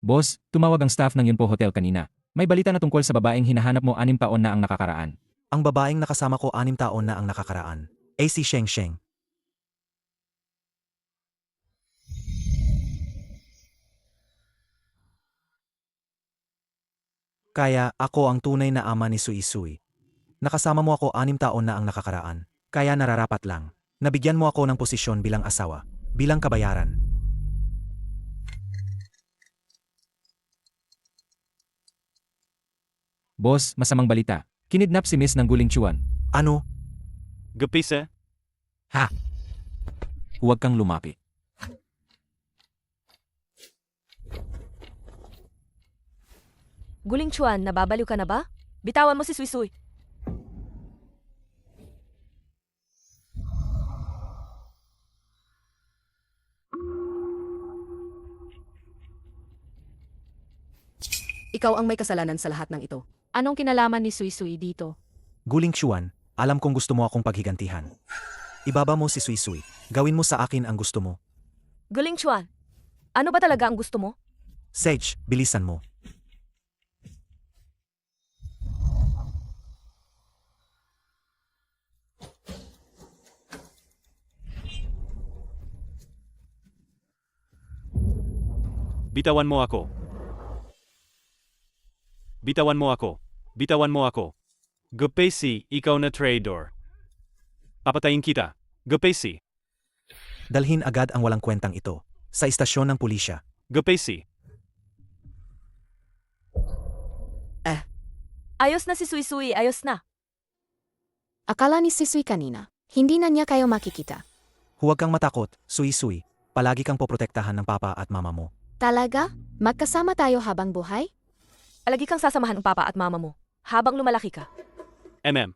[SPEAKER 3] Boss, tumawag ang staff ng Yunpo Hotel kanina. May balita na tungkol sa babaeng hinahanap mo 6 taon na ang nakakaraan.
[SPEAKER 1] Ang babaeng nakasama ko 6 taon na ang nakakaraan. Si Sheng. Kaya ako ang tunay na ama ni Suisui. Nakasama mo ako 6 taon na ang nakakaraan. Kaya nararapat lang. Nabigyan mo ako ng posisyon bilang asawa. Bilang kabayaran.
[SPEAKER 3] Boss, masamang balita. Kinidnap si Miss ng Guling Chuan.
[SPEAKER 1] Ano?
[SPEAKER 6] Gupise?
[SPEAKER 1] Huwag kang lumapit.
[SPEAKER 2] Guling Chuan, nababaliw ka na ba? Bitawan mo si Suisui.
[SPEAKER 7] Ikaw ang may kasalanan sa lahat ng ito.
[SPEAKER 9] Anong kinalaman ni Suisui dito?
[SPEAKER 1] Guling Chuan, alam kong gusto mo akong paghigantihan. Ibaba mo si Suisui. Gawin mo sa akin ang gusto mo.
[SPEAKER 2] Guling Chuan, ano ba talaga ang gusto mo?
[SPEAKER 1] Sage, bilisan mo.
[SPEAKER 6] Bitawan mo ako. Bitawan mo ako. Bitawan mo ako. Gupesi, ikaw na traitor. Papatayin kita. Gupesi.
[SPEAKER 1] Dalhin agad ang walang kwentang ito sa istasyon ng pulisya.
[SPEAKER 6] Gupesi.
[SPEAKER 2] Ayos na si Suisui, ayos na.
[SPEAKER 4] Akala ni Suisui kanina, hindi na niya kayo makikita.
[SPEAKER 1] Huwag kang matakot, Suisui. Palagi kang poprotektahan ng papa at mama mo.
[SPEAKER 4] Talaga? Magkasama tayo habang buhay?
[SPEAKER 2] Palagi kang sasamahan ng papa at mama mo habang lumalaki ka.
[SPEAKER 6] MM.